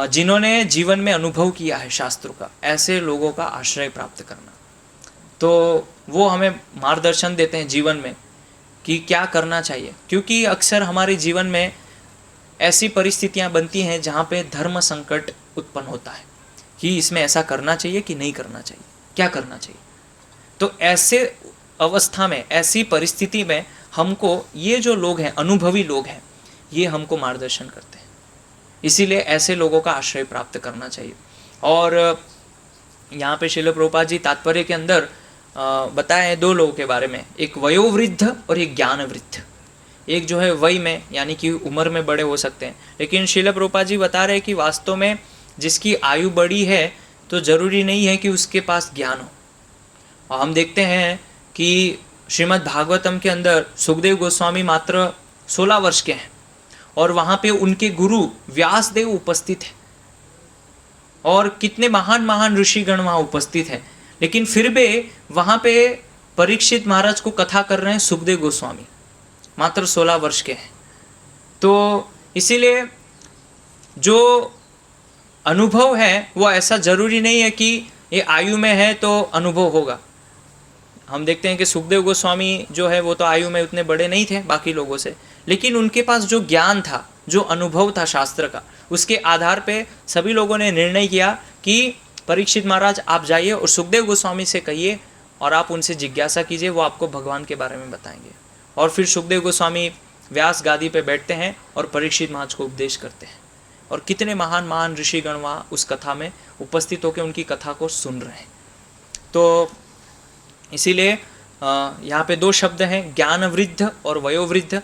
जिन्होंने जीवन में अनुभव किया है शास्त्रों का, ऐसे लोगों का आश्रय प्राप्त करना। तो वो हमें मार्गदर्शन देते हैं जीवन में कि क्या करना चाहिए, क्योंकि अक्सर हमारे जीवन में ऐसी परिस्थितियां बनती हैं जहाँ पे धर्म संकट उत्पन्न होता है कि इसमें ऐसा करना चाहिए कि नहीं करना चाहिए, क्या करना चाहिए। तो ऐसे अवस्था में, ऐसी परिस्थिति में हमको ये जो लोग हैं, अनुभवी लोग हैं, ये हमको मार्गदर्शन करते हैं। इसीलिए ऐसे लोगों का आश्रय प्राप्त करना चाहिए। और यहाँ पे श्रील प्रभुपाद जी तात्पर्य के अंदर बताए दो लोगों के बारे में, एक वयोवृद्ध और एक ज्ञान वृद्ध। एक जो है वय में, यानी कि उम्र में बड़े हो सकते हैं, लेकिन श्रील प्रभुपाद जी बता रहे हैं कि वास्तव में जिसकी आयु बड़ी है तो जरूरी नहीं है कि उसके पास ज्ञान हो। और हम देखते हैं कि श्रीमद् भागवतम के अंदर सुखदेव गोस्वामी मात्र 16 वर्ष के हैं और वहाँ पे उनके गुरु व्यासदेव उपस्थित हैं और कितने महान महान ऋषिगण वहाँ उपस्थित हैं, लेकिन फिर भी वहाँ पे परीक्षित महाराज को कथा कर रहे हैं सुखदेव गोस्वामी, मात्र 16 वर्ष के हैं। तो इसीलिए जो अनुभव है वो ऐसा जरूरी नहीं है कि ये आयु में है तो अनुभव होगा। हम देखते हैं कि सुखदेव गोस्वामी जो है वो तो आयु में उतने बड़े नहीं थे बाकी लोगों से, लेकिन उनके पास जो ज्ञान था, जो अनुभव था शास्त्र का, उसके आधार पे सभी लोगों ने निर्णय किया कि परीक्षित महाराज आप जाइए और सुखदेव गोस्वामी से कहिए और आप उनसे जिज्ञासा कीजिए, वो आपको भगवान के बारे में बताएंगे। और फिर सुखदेव गोस्वामी व्यास गादी पे बैठते हैं और परीक्षित महाराज को उपदेश करते हैं और कितने महान महान ऋषिगण वहाँ उस कथा में उपस्थित होकर उनकी कथा को सुन रहे हैं। तो इसीलिए यहाँ पे दो शब्द हैं, ज्ञान वृद्ध और वयोवृद्ध।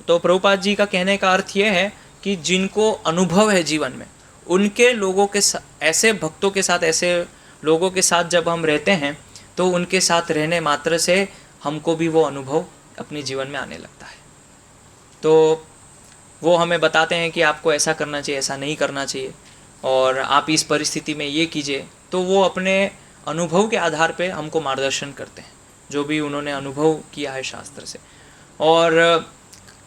तो प्रभुपाद जी का कहने का अर्थ ये है कि जिनको अनुभव है जीवन में, उनके लोगों के ऐसे भक्तों के साथ, ऐसे लोगों के साथ जब हम रहते हैं तो उनके साथ रहने मात्र से हमको भी वो अनुभव अपने जीवन में आने लगता है। तो वो हमें बताते हैं कि आपको ऐसा करना चाहिए, ऐसा नहीं करना चाहिए, और आप इस परिस्थिति में ये कीजिए। तो वो अपने अनुभव के आधार पे हमको मार्गदर्शन करते हैं, जो भी उन्होंने अनुभव किया है शास्त्र से। और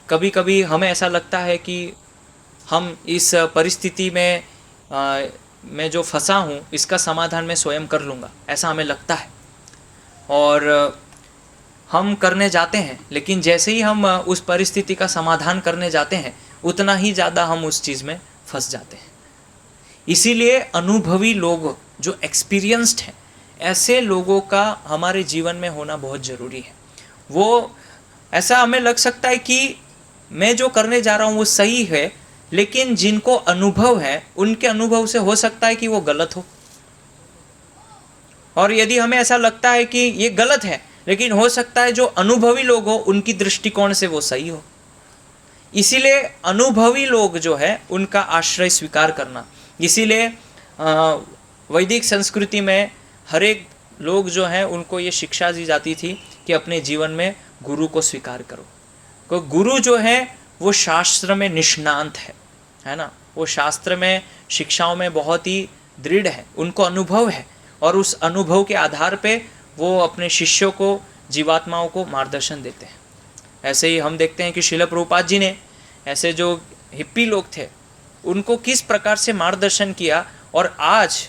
कभी कभी हमें ऐसा लगता है कि हम इस परिस्थिति में मैं जो फंसा हूँ इसका समाधान मैं स्वयं कर लूँगा, ऐसा हमें लगता है और हम करने जाते हैं, लेकिन जैसे ही हम उस परिस्थिति का समाधान करने जाते हैं उतना ही ज़्यादा हम उस चीज़ में फंस जाते हैं। इसीलिए अनुभवी लोग जो एक्सपीरियंस्ड हैं, ऐसे लोगों का हमारे जीवन में होना बहुत ज़रूरी है। वो ऐसा हमें लग सकता है कि मैं जो करने जा रहा हूँ वो सही है, लेकिन जिनको अनुभव है उनके अनुभव से हो सकता है कि वो गलत हो, और यदि हमें ऐसा लगता है कि ये गलत है, लेकिन हो सकता है जो अनुभवी लोग हो उनकी दृष्टिकोण से वो सही हो। इसीलिए अनुभवी लोग जो है उनका आश्रय स्वीकार करना। इसीलिए वैदिक संस्कृति में हर एक लोग जो हैं उनको ये शिक्षा दी जाती थी कि अपने जीवन में गुरु को स्वीकार करो। तो गुरु जो है वो शास्त्र में निष्णांत है ना, वो शास्त्र में शिक्षाओं में बहुत ही दृढ़ है, उनको अनुभव है, और उस अनुभव के आधार पे वो अपने शिष्यों को, जीवात्माओं को मार्गदर्शन देते हैं। ऐसे ही हम देखते हैं कि श्रील प्रभुपाद जी ने ऐसे जो हिप्पी लोग थे उनको किस प्रकार से मार्गदर्शन किया, और आज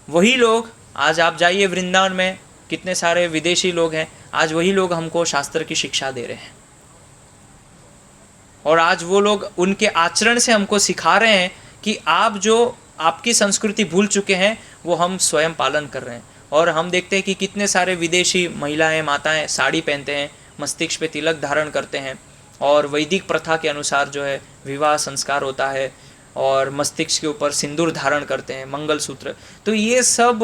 वही लोग, आज आप जाइए वृंदावन में कितने सारे विदेशी लोग हैं, आज वही लोग हमको शास्त्र की शिक्षा दे रहे हैं, और आज वो लोग उनके आचरण से हमको सिखा रहे हैं कि आप जो आपकी संस्कृति भूल चुके हैं वो हम स्वयं पालन कर रहे हैं। और हम देखते हैं कि कितने सारे विदेशी महिलाएं, माताएं साड़ी पहनते हैं, मस्तिष्क पे तिलक धारण करते हैं, और वैदिक प्रथा के अनुसार जो है विवाह संस्कार होता है, और मस्तिष्क के ऊपर सिंदूर धारण करते हैं, मंगलसूत्र। तो ये सब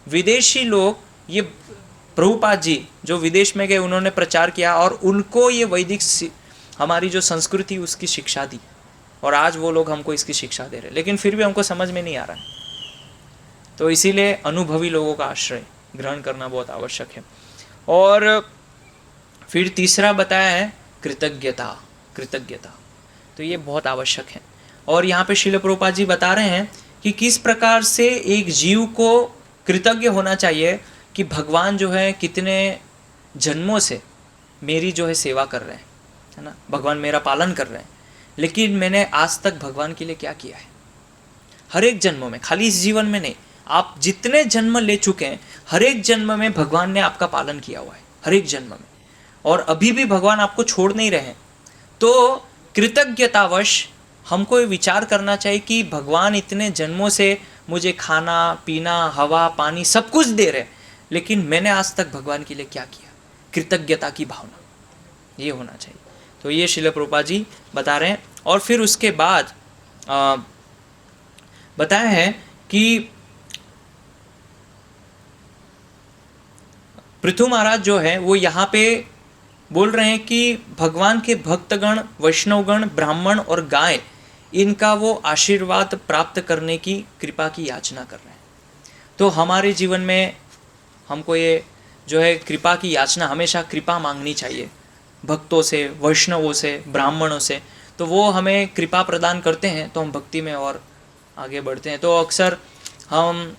विदेशी लोग, ये प्रभुपाद जी जो विदेश में गए उन्होंने प्रचार किया, और उनको ये वैदिक हमारी जो संस्कृति उसकी शिक्षा दी, और आज वो लोग हमको इसकी शिक्षा दे रहे हैं, लेकिन फिर भी हमको समझ में नहीं आ रहा है। तो इसीलिए अनुभवी लोगों का आश्रय ग्रहण करना बहुत आवश्यक है। और फिर तीसरा बताया है कृतज्ञता। कृतज्ञता तो ये बहुत आवश्यक है, और यहाँ पे श्रील प्रभुपाद जी बता रहे हैं कि किस प्रकार से एक जीव को कृतज्ञ होना चाहिए कि भगवान जो है कितने जन्मों से मेरी जो है सेवा कर रहे हैं, है ना, भगवान मेरा पालन कर रहे हैं, लेकिन मैंने आज तक भगवान के लिए क्या किया है। हर एक जन्म में, खाली इस जीवन में नहीं, आप जितने जन्म ले चुके हैं हर एक जन्म में भगवान ने आपका पालन किया हुआ है, हर एक जन्म में, और अभी भी भगवान आपको छोड़ नहीं रहे हैं। तो कृतज्ञतावश हमको ये विचार करना चाहिए कि भगवान इतने जन्मों से मुझे खाना पीना, हवा पानी सब कुछ दे रहे, लेकिन मैंने आज तक भगवान के लिए क्या किया। कृतज्ञता की भावना ये होना चाहिए। तो ये श्रील प्रभुपाद जी बता रहे हैं। और फिर उसके बाद बताया है कि पृथु महाराज जो है वो यहाँ पे बोल रहे हैं कि भगवान के भक्तगण, वैष्णवगण, ब्राह्मण और गाय, इनका वो आशीर्वाद प्राप्त करने की कृपा की याचना कर रहे हैं। तो हमारे जीवन में हमको ये जो है कृपा की याचना, हमेशा कृपा मांगनी चाहिए भक्तों से, वैष्णवों से, ब्राह्मणों से। तो वो हमें कृपा प्रदान करते हैं तो हम भक्ति में और आगे बढ़ते हैं। तो अक्सर हम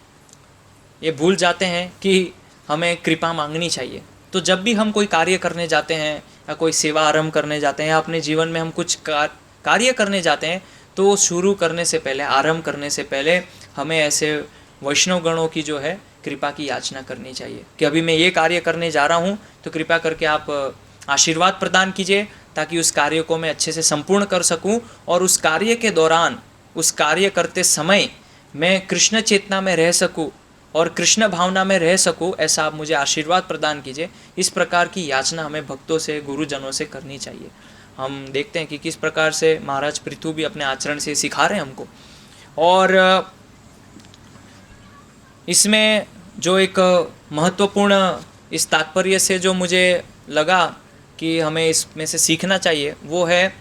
ये भूल जाते हैं कि हमें कृपा मांगनी चाहिए। तो जब भी हम कोई कार्य करने जाते हैं या कोई सेवा आरंभ करने जाते हैं या अपने जीवन में हम कुछ कार्य करने जाते हैं, तो शुरू करने से पहले, आरंभ करने से पहले हमें ऐसे वैष्णव गणों की जो है कृपा की याचना करनी चाहिए कि अभी मैं ये कार्य करने जा रहा हूँ, तो कृपा करके आप आशीर्वाद प्रदान कीजिए ताकि उस कार्य को मैं अच्छे से संपूर्ण कर सकूं, और उस कार्य के दौरान, उस कार्य करते समय मैं कृष्ण चेतना में रह सकूं और कृष्ण भावना में रह सकूं, ऐसा आप मुझे आशीर्वाद प्रदान कीजिए। इस प्रकार की याचना हमें भक्तों से, गुरुजनों से करनी चाहिए। हम देखते हैं कि किस प्रकार से महाराज पृथु भी अपने आचरण से सिखा रहे हैं हमको। और इसमें जो एक महत्वपूर्ण इस तात्पर्य से जो मुझे लगा कि हमें इसमें से सीखना चाहिए, वो है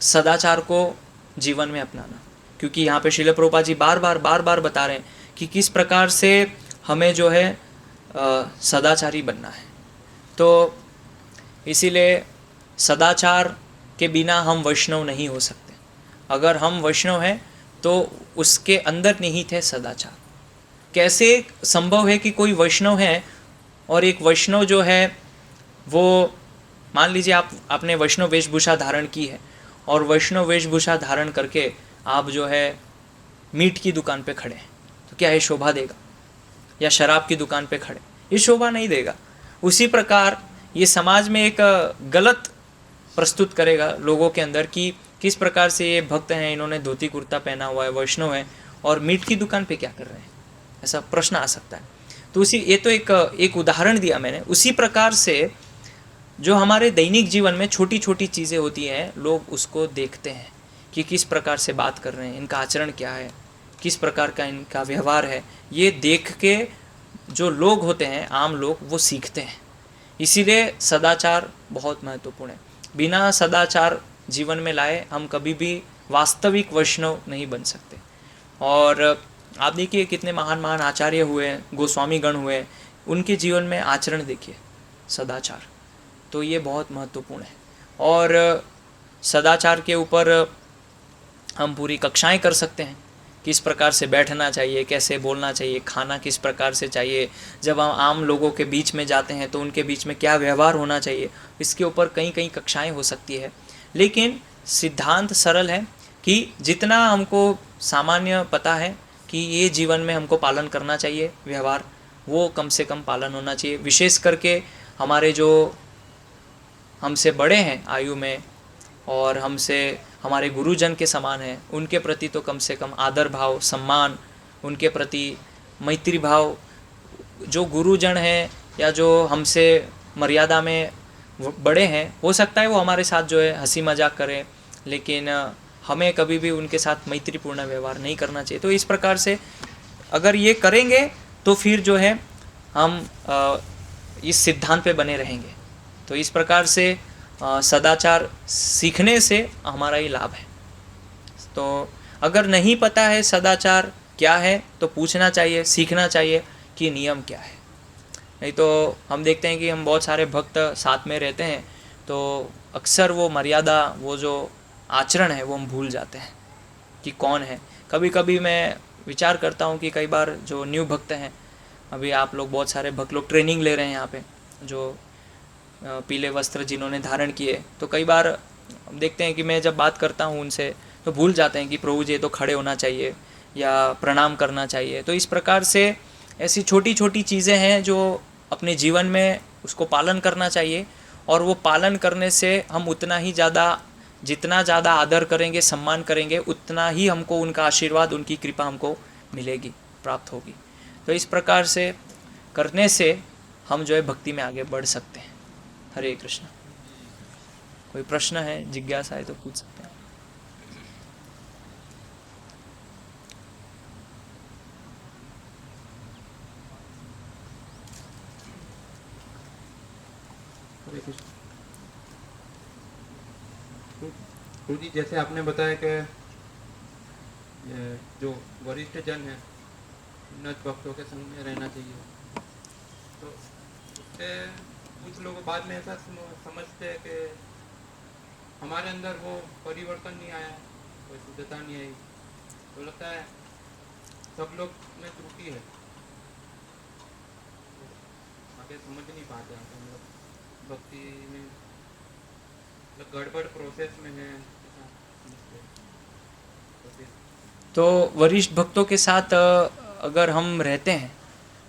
सदाचार को जीवन में अपनाना। क्योंकि यहाँ पे श्रील प्रभुपाद जी बार बार बता रहे हैं कि किस प्रकार से हमें जो है सदाचारी बनना है। तो इसीलिए सदाचार के बिना हम वैष्णव नहीं हो सकते। अगर हम वैष्णव हैं तो उसके अंदर निहित है सदाचार। कैसे संभव है कि कोई वैष्णव है और एक वैष्णव जो है वो, मान लीजिए आपने वैष्णव वेशभूषा धारण की है और वैष्णव वेशभूषा धारण करके आप जो है मीट की दुकान पे खड़े हैं, तो क्या ये शोभा देगा? या शराब की दुकान पे खड़े, ये शोभा नहीं देगा। उसी प्रकार ये समाज में एक गलत प्रस्तुत करेगा लोगों के अंदर कि किस प्रकार से ये भक्त हैं, इन्होंने धोती कुर्ता पहना हुआ है, वैष्णव हैं, और मीट की दुकान पे क्या कर रहे हैं, ऐसा प्रश्न आ सकता है। तो ये तो एक उदाहरण दिया मैंने। उसी प्रकार से जो हमारे दैनिक जीवन में छोटी छोटी चीज़ें होती हैं, लोग उसको देखते हैं कि किस प्रकार से बात कर रहे हैं, इनका आचरण क्या है, किस प्रकार का इनका व्यवहार है, ये देख के जो लोग होते हैं, आम लोग, वो सीखते हैं। इसीलिए सदाचार बहुत महत्वपूर्ण है। बिना सदाचार जीवन में लाए हम कभी भी वास्तविक वैष्णव नहीं बन सकते। और आप देखिए कितने महान महान आचार्य हुए, गोस्वामी गण हुए, उनके जीवन में आचरण देखिए, सदाचार, तो ये बहुत महत्वपूर्ण है। और सदाचार के ऊपर हम पूरी कक्षाएं कर सकते हैं, किस प्रकार से बैठना चाहिए, कैसे बोलना चाहिए, खाना किस प्रकार से चाहिए, जब हम आम लोगों के बीच में जाते हैं तो उनके बीच में क्या व्यवहार होना चाहिए, इसके ऊपर कई कई कक्षाएं हो सकती है। लेकिन सिद्धांत सरल है कि जितना हमको सामान्य पता है कि ये जीवन में हमको पालन करना चाहिए व्यवहार, वो कम से कम पालन होना चाहिए। विशेष करके हमारे जो हमसे बड़े हैं आयु में और हमसे हमारे गुरुजन के समान हैं, उनके प्रति तो कम से कम आदर भाव, सम्मान, उनके प्रति मैत्री भाव। जो गुरुजन हैं या जो हमसे मर्यादा में बड़े हैं, हो सकता है वो हमारे साथ जो है हंसी मजाक करें, लेकिन हमें कभी भी उनके साथ मैत्रीपूर्ण व्यवहार नहीं करना चाहिए। तो इस प्रकार से अगर ये करेंगे तो फिर जो है हम इस सिद्धांत पे बने रहेंगे। तो इस प्रकार से सदाचार सीखने से हमारा ही लाभ है। तो अगर नहीं पता है सदाचार क्या है तो पूछना चाहिए, सीखना चाहिए कि नियम क्या है। नहीं तो हम देखते हैं कि हम बहुत सारे भक्त साथ में रहते हैं तो अक्सर वो मर्यादा, वो जो आचरण है वो हम भूल जाते हैं कि कौन है। कभी कभी मैं विचार करता हूँ कि कई बार जो न्यू भक्त हैं, अभी आप लोग बहुत सारे भक्त लोग ट्रेनिंग ले रहे हैं यहाँ पे, जो पीले वस्त्र जिन्होंने धारण किए, तो कई बार हम देखते हैं कि मैं जब बात करता हूँ उनसे तो भूल जाते हैं कि प्रभु जी तो खड़े होना चाहिए या प्रणाम करना चाहिए। तो इस प्रकार से ऐसी छोटी छोटी चीज़ें हैं जो अपने जीवन में उसको पालन करना चाहिए। और वो पालन करने से हम उतना ही ज़्यादा, जितना ज़्यादा आदर करेंगे, सम्मान करेंगे, उतना ही हमको उनका आशीर्वाद, उनकी कृपा हमको मिलेगी, प्राप्त होगी। तो इस प्रकार से करने से हम जो है भक्ति में आगे बढ़ सकते हैं। हरे कृष्ण। कोई प्रश्न है, जिज्ञासा है तो पूछ सकते हैं। हरे कृष्ण। गुरु जी, जैसे आपने बताया कि जो वरिष्ठ जन है उन्नत भक्तों के संग में रहना चाहिए, तो उससे कुछ लोग बाद में ऐसा समझते हैं कि हमारे अंदर वो परिवर्तन नहीं आया, कोई शुद्धता नहीं आई, तो लगता है सब लोग में त्रुटि है, तो आगे समझ नहीं पाते हैं, तो मतलब भक्ति में मतलब गड़बड़ प्रोसेस में है। तो वरिष्ठ भक्तों के साथ अगर हम रहते हैं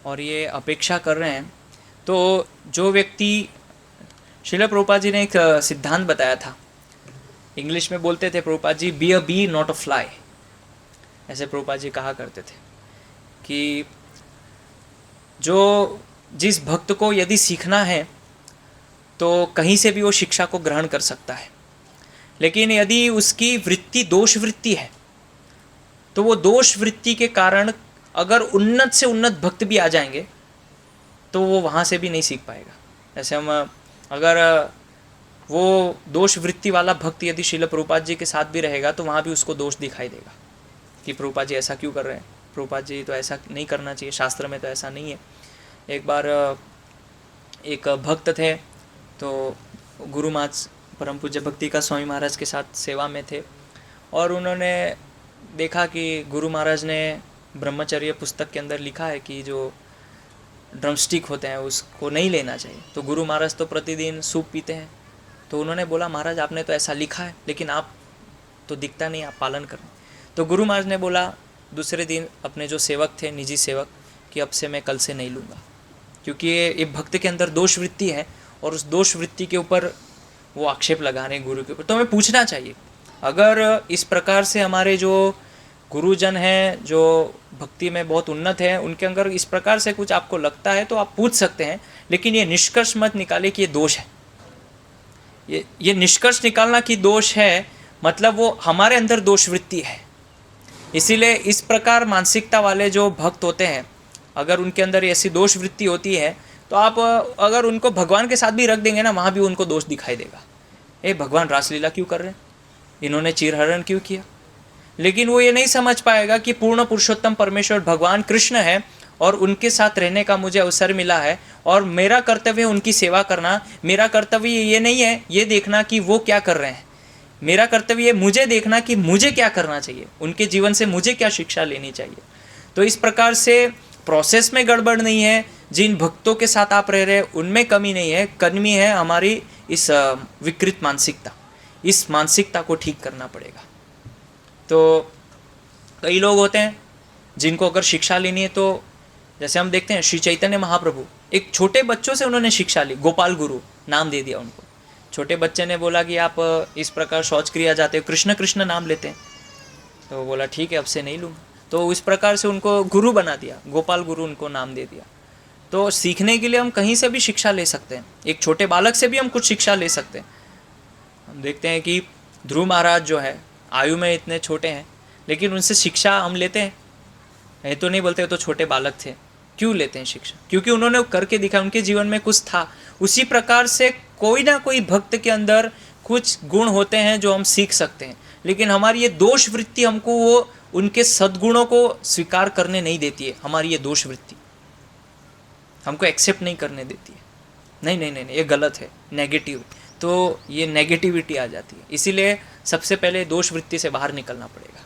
और ये अपेक्षा कर रहे हैं, तो जो व्यक्ति, श्रील प्रभुपाद जी ने एक सिद्धांत बताया था, इंग्लिश में बोलते थे Prabhupada ji, be a bee not a fly. ऐसे प्रभुपाद जी कहा करते थे कि जो जिस भक्त को यदि सीखना है तो कहीं से भी वो शिक्षा को ग्रहण कर सकता है, लेकिन यदि उसकी वृत्ति दोष वृत्ति है तो वो दोष वृत्ति के कारण अगर उन्नत से उन्नत भक्त भी आ जाएंगे तो वो वहाँ से भी नहीं सीख पाएगा। जैसे हम अगर वो दोष वृत्ति वाला भक्त यदि श्रील प्रभुपाद जी के साथ भी रहेगा तो वहाँ भी उसको दोष दिखाई देगा कि प्रभुपाद जी ऐसा क्यों कर रहे हैं, प्रभुपाद जी तो ऐसा नहीं करना चाहिए, शास्त्र में तो ऐसा नहीं है। एक बार एक भक्त थे, तो गुरु महाराज परम पूज्य भक्ति का स्वामी महाराज के साथ सेवा में थे और उन्होंने देखा कि गुरु महाराज ने ब्रह्मचर्य पुस्तक के अंदर लिखा है कि जो ड्रमस्टिक होते हैं उसको नहीं लेना चाहिए। तो गुरु महाराज तो प्रतिदिन सूप पीते हैं, तो उन्होंने बोला महाराज आपने तो ऐसा लिखा है लेकिन आप तो दिखता नहीं, आप पालन करें। तो गुरु महाराज ने बोला दूसरे दिन अपने जो सेवक थे, निजी सेवक, कि अब से मैं कल से नहीं लूँगा, क्योंकि ये भक्त के अंदर दोष वृत्ति है और उस दोष वृत्ति के ऊपर वो आक्षेप लगा रहे हैं गुरु के ऊपर। तो हमें पूछना चाहिए, अगर इस प्रकार से हमारे जो गुरुजन हैं जो भक्ति में बहुत उन्नत है, उनके अंदर इस प्रकार से कुछ आपको लगता है तो आप पूछ सकते हैं, लेकिन ये निष्कर्ष मत निकाले कि ये दोष है। ये निष्कर्ष निकालना कि दोष है मतलब वो हमारे अंदर दोष वृत्ति है। इसीलिए इस प्रकार मानसिकता वाले जो भक्त होते हैं, अगर उनके अंदर ऐसी दोष वृत्ति होती है तो आप अगर उनको भगवान के साथ भी रख देंगे ना, वहाँ भी उनको दोष दिखाई देगा। ए भगवान रासलीला क्यों कर रहे हैं, इन्होंने चीरहरण क्यों किया। लेकिन वो ये नहीं समझ पाएगा कि पूर्ण पुरुषोत्तम परमेश्वर भगवान कृष्ण है और उनके साथ रहने का मुझे अवसर मिला है और मेरा कर्तव्य है उनकी सेवा करना। मेरा कर्तव्य ये नहीं है ये देखना कि वो क्या कर रहे हैं, मेरा कर्तव्य ये मुझे देखना कि मुझे क्या करना चाहिए, उनके जीवन से मुझे क्या शिक्षा लेनी चाहिए। तो इस प्रकार से प्रोसेस में गड़बड़ नहीं है, जिन भक्तों के साथ आप रह रहे हैं उनमें कमी नहीं है, कमी है हमारी इस विकृत मानसिकता। इस मानसिकता को ठीक करना पड़ेगा। तो कई लोग होते हैं जिनको अगर शिक्षा लेनी है, तो जैसे हम देखते हैं श्री चैतन्य महाप्रभु एक छोटे बच्चों से उन्होंने शिक्षा ली, गोपाल गुरु नाम दे दिया उनको। छोटे बच्चे ने बोला कि आप इस प्रकार शौच क्रिया जाते हो, कृष्ण कृष्ण नाम लेते हैं, तो बोला ठीक है अब से नहीं लूँगा। तो इस प्रकार से उनको गुरु बना दिया, गोपाल गुरु उनको नाम दे दिया। तो सीखने के लिए हम कहीं से भी शिक्षा ले सकते हैं, एक छोटे बालक से भी हम कुछ शिक्षा ले सकते हैं। हम देखते हैं कि ध्रुव महाराज जो है आयु में इतने छोटे हैं, लेकिन उनसे शिक्षा हम लेते हैं। ये तो नहीं बोलते तो छोटे बालक थे, क्यों लेते हैं शिक्षा, क्योंकि उन्होंने करके दिखा, उनके जीवन में कुछ था। उसी प्रकार से कोई ना कोई भक्त के अंदर कुछ गुण होते हैं जो हम सीख सकते हैं, लेकिन हमारी ये दोष वृत्ति हमको वो उनके सद्गुणों को स्वीकार करने नहीं देती है। हमारी ये दोष वृत्ति हमको एक्सेप्ट नहीं करने देती है। नहीं नहीं नहीं, नहीं ये गलत है, नेगेटिव, तो ये नेगेटिविटी आ जाती है। इसीलिए सबसे पहले दोष वृत्ति से बाहर निकलना पड़ेगा।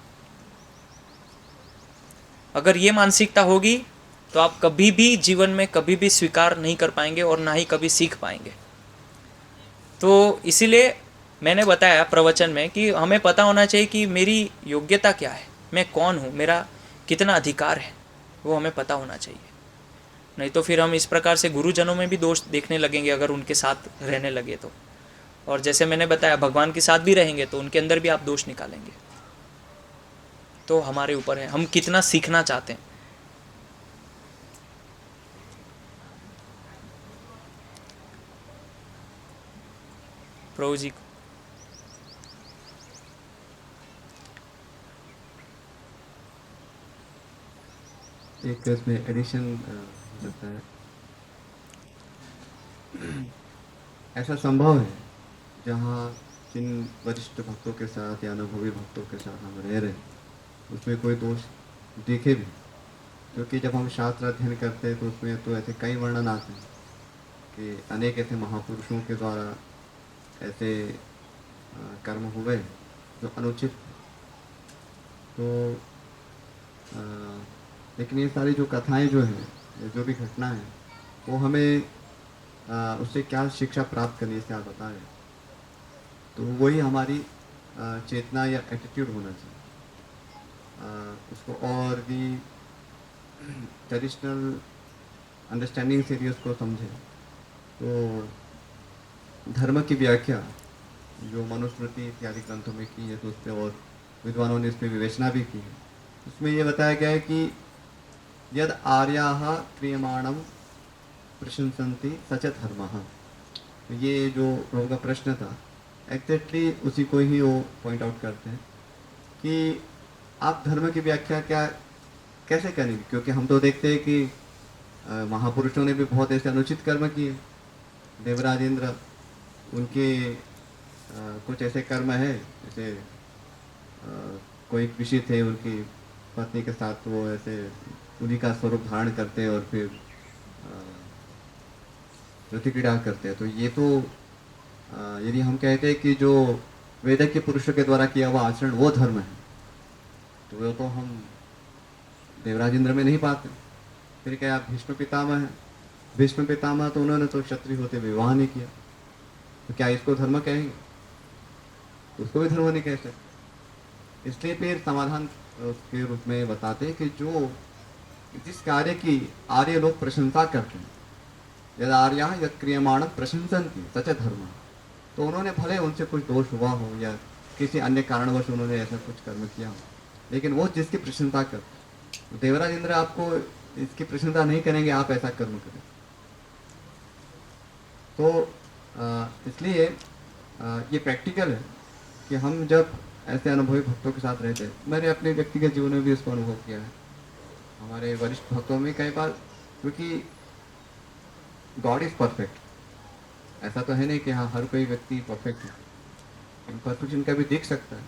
अगर ये मानसिकता होगी तो आप कभी भी जीवन में कभी भी स्वीकार नहीं कर पाएंगे और ना ही कभी सीख पाएंगे। तो इसीलिए मैंने बताया प्रवचन में कि हमें पता होना चाहिए कि मेरी योग्यता क्या है, मैं कौन हूँ, मेरा कितना अधिकार है, वो हमें पता होना चाहिए। नहीं तो फिर हम इस प्रकार से गुरुजनों में भी दोष देखने लगेंगे अगर उनके साथ रहने लगे तो। और जैसे मैंने बताया भगवान के साथ भी रहेंगे तो उनके अंदर भी आप दोष निकालेंगे। तो हमारे ऊपर है हम कितना सीखना चाहते हैं। प्रभु जी एक इसमें एडिशन लगता है, ऐसा संभव है जहाँ जिन वरिष्ठ भक्तों के साथ या अनुभवी भक्तों के साथ हम रह रहे हैं उसमें कोई दोष दिखे भी, क्योंकि जब हम शास्त्र अध्ययन करते हैं तो उसमें तो ऐसे कई वर्णन आते हैं कि अनेक ऐसे महापुरुषों के द्वारा ऐसे कर्म हुए जो अनुचित। तो लेकिन ये सारी जो कथाएं जो हैं, जो भी घटना है, वो हमें उससे क्या शिक्षा प्राप्त करनी है, आप बता रहे। तो वही हमारी चेतना या एटीट्यूड होना चाहिए। उसको और भी ट्रेडिशनल अंडरस्टैंडिंग से भी उसको समझे। तो धर्म की व्याख्या जो मनुस्मृति इत्यादि ग्रंथों में की है, तो उस पर और विद्वानों ने इस पर विवेचना भी की है। उसमें ये बताया गया है कि यद आर्याः क्रियमाणं प्रशंसन्ति सच धर्मः। तो ये जो प्रभु का प्रश्न था एग्जैक्टली उसी को ही वो पॉइंट आउट करते हैं कि आप धर्म की व्याख्या क्या कैसे करेंगे, क्योंकि हम तो देखते हैं कि महापुरुषों ने भी बहुत ऐसे अनुचित कर्म किए। देवराज इंद्र, उनके कुछ ऐसे कर्म है, जैसे कोई ऋषि थे, उनकी पत्नी के साथ वो ऐसे उन्हीं का स्वरूप धारण करते और फिर प्रतिक्रिया करते हैं। तो ये तो यदि हम कहते हैं कि जो वेदज्ञ पुरुषों के द्वारा किया हुआ आचरण वो धर्म है, तो वो तो हम देवराज इंद्र में नहीं पाते। फिर क्या भीष्म पितामह है, भीष्म पितामह तो उन्होंने तो क्षत्रिय होते विवाह नहीं किया, तो क्या इसको धर्म कहेंगे? उसको भी धर्म नहीं कह सकते। इसलिए फिर समाधान के रूप में बताते हैं कि जो जिस कार्य की आर्य लोग प्रशंसा करते हैं, यद आर्या यद क्रियमाण प्रशंसन्ति सच धर्म, तो उन्होंने भले उनसे कुछ दोष हुआ हो या किसी अन्य कारणवश उन्होंने ऐसा कुछ कर्म किया हो, लेकिन वो जिसकी प्रशंसा कर, तो देवराज इंद्र आपको इसकी प्रशंसा नहीं करेंगे आप ऐसा कर्म करें। तो इसलिए ये प्रैक्टिकल है कि हम जब ऐसे अनुभवी भक्तों के साथ रहते हैं, मैंने अपने व्यक्तिगत जीवन में भी इसको अनुभव किया है, हमारे वरिष्ठ भक्तों में कई बार, क्योंकि गॉड इज परफेक्ट, ऐसा तो है नहीं कि हाँ हर कोई व्यक्ति परफेक्ट है, इम्परफेक्शन कभी दिख सकता है,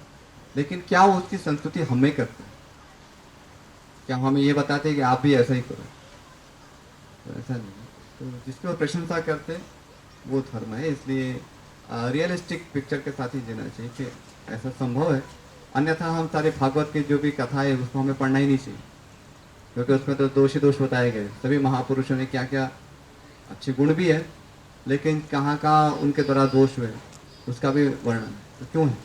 लेकिन क्या वो उसकी संस्तुति हमें करता है? क्या हमें ये बताते हैं कि आप भी ऐसा ही करो? तो ऐसा नहीं है। तो जिसकी वो प्रशंसा करते हैं वो धर्म है, इसलिए रियलिस्टिक पिक्चर के साथ ही जीना चाहिए कि ऐसा संभव है, अन्यथा हम सारे भागवत की जो भी कथा है उसको हमें पढ़ना ही नहीं चाहिए, क्योंकि उसमें तो दोष ही दोष बताए गए, सभी महापुरुषों ने क्या क्या अच्छे गुण भी है, लेकिन कहाँ कहाँ उनके द्वारा दोष हुए उसका भी वर्णन है। तो क्यों है?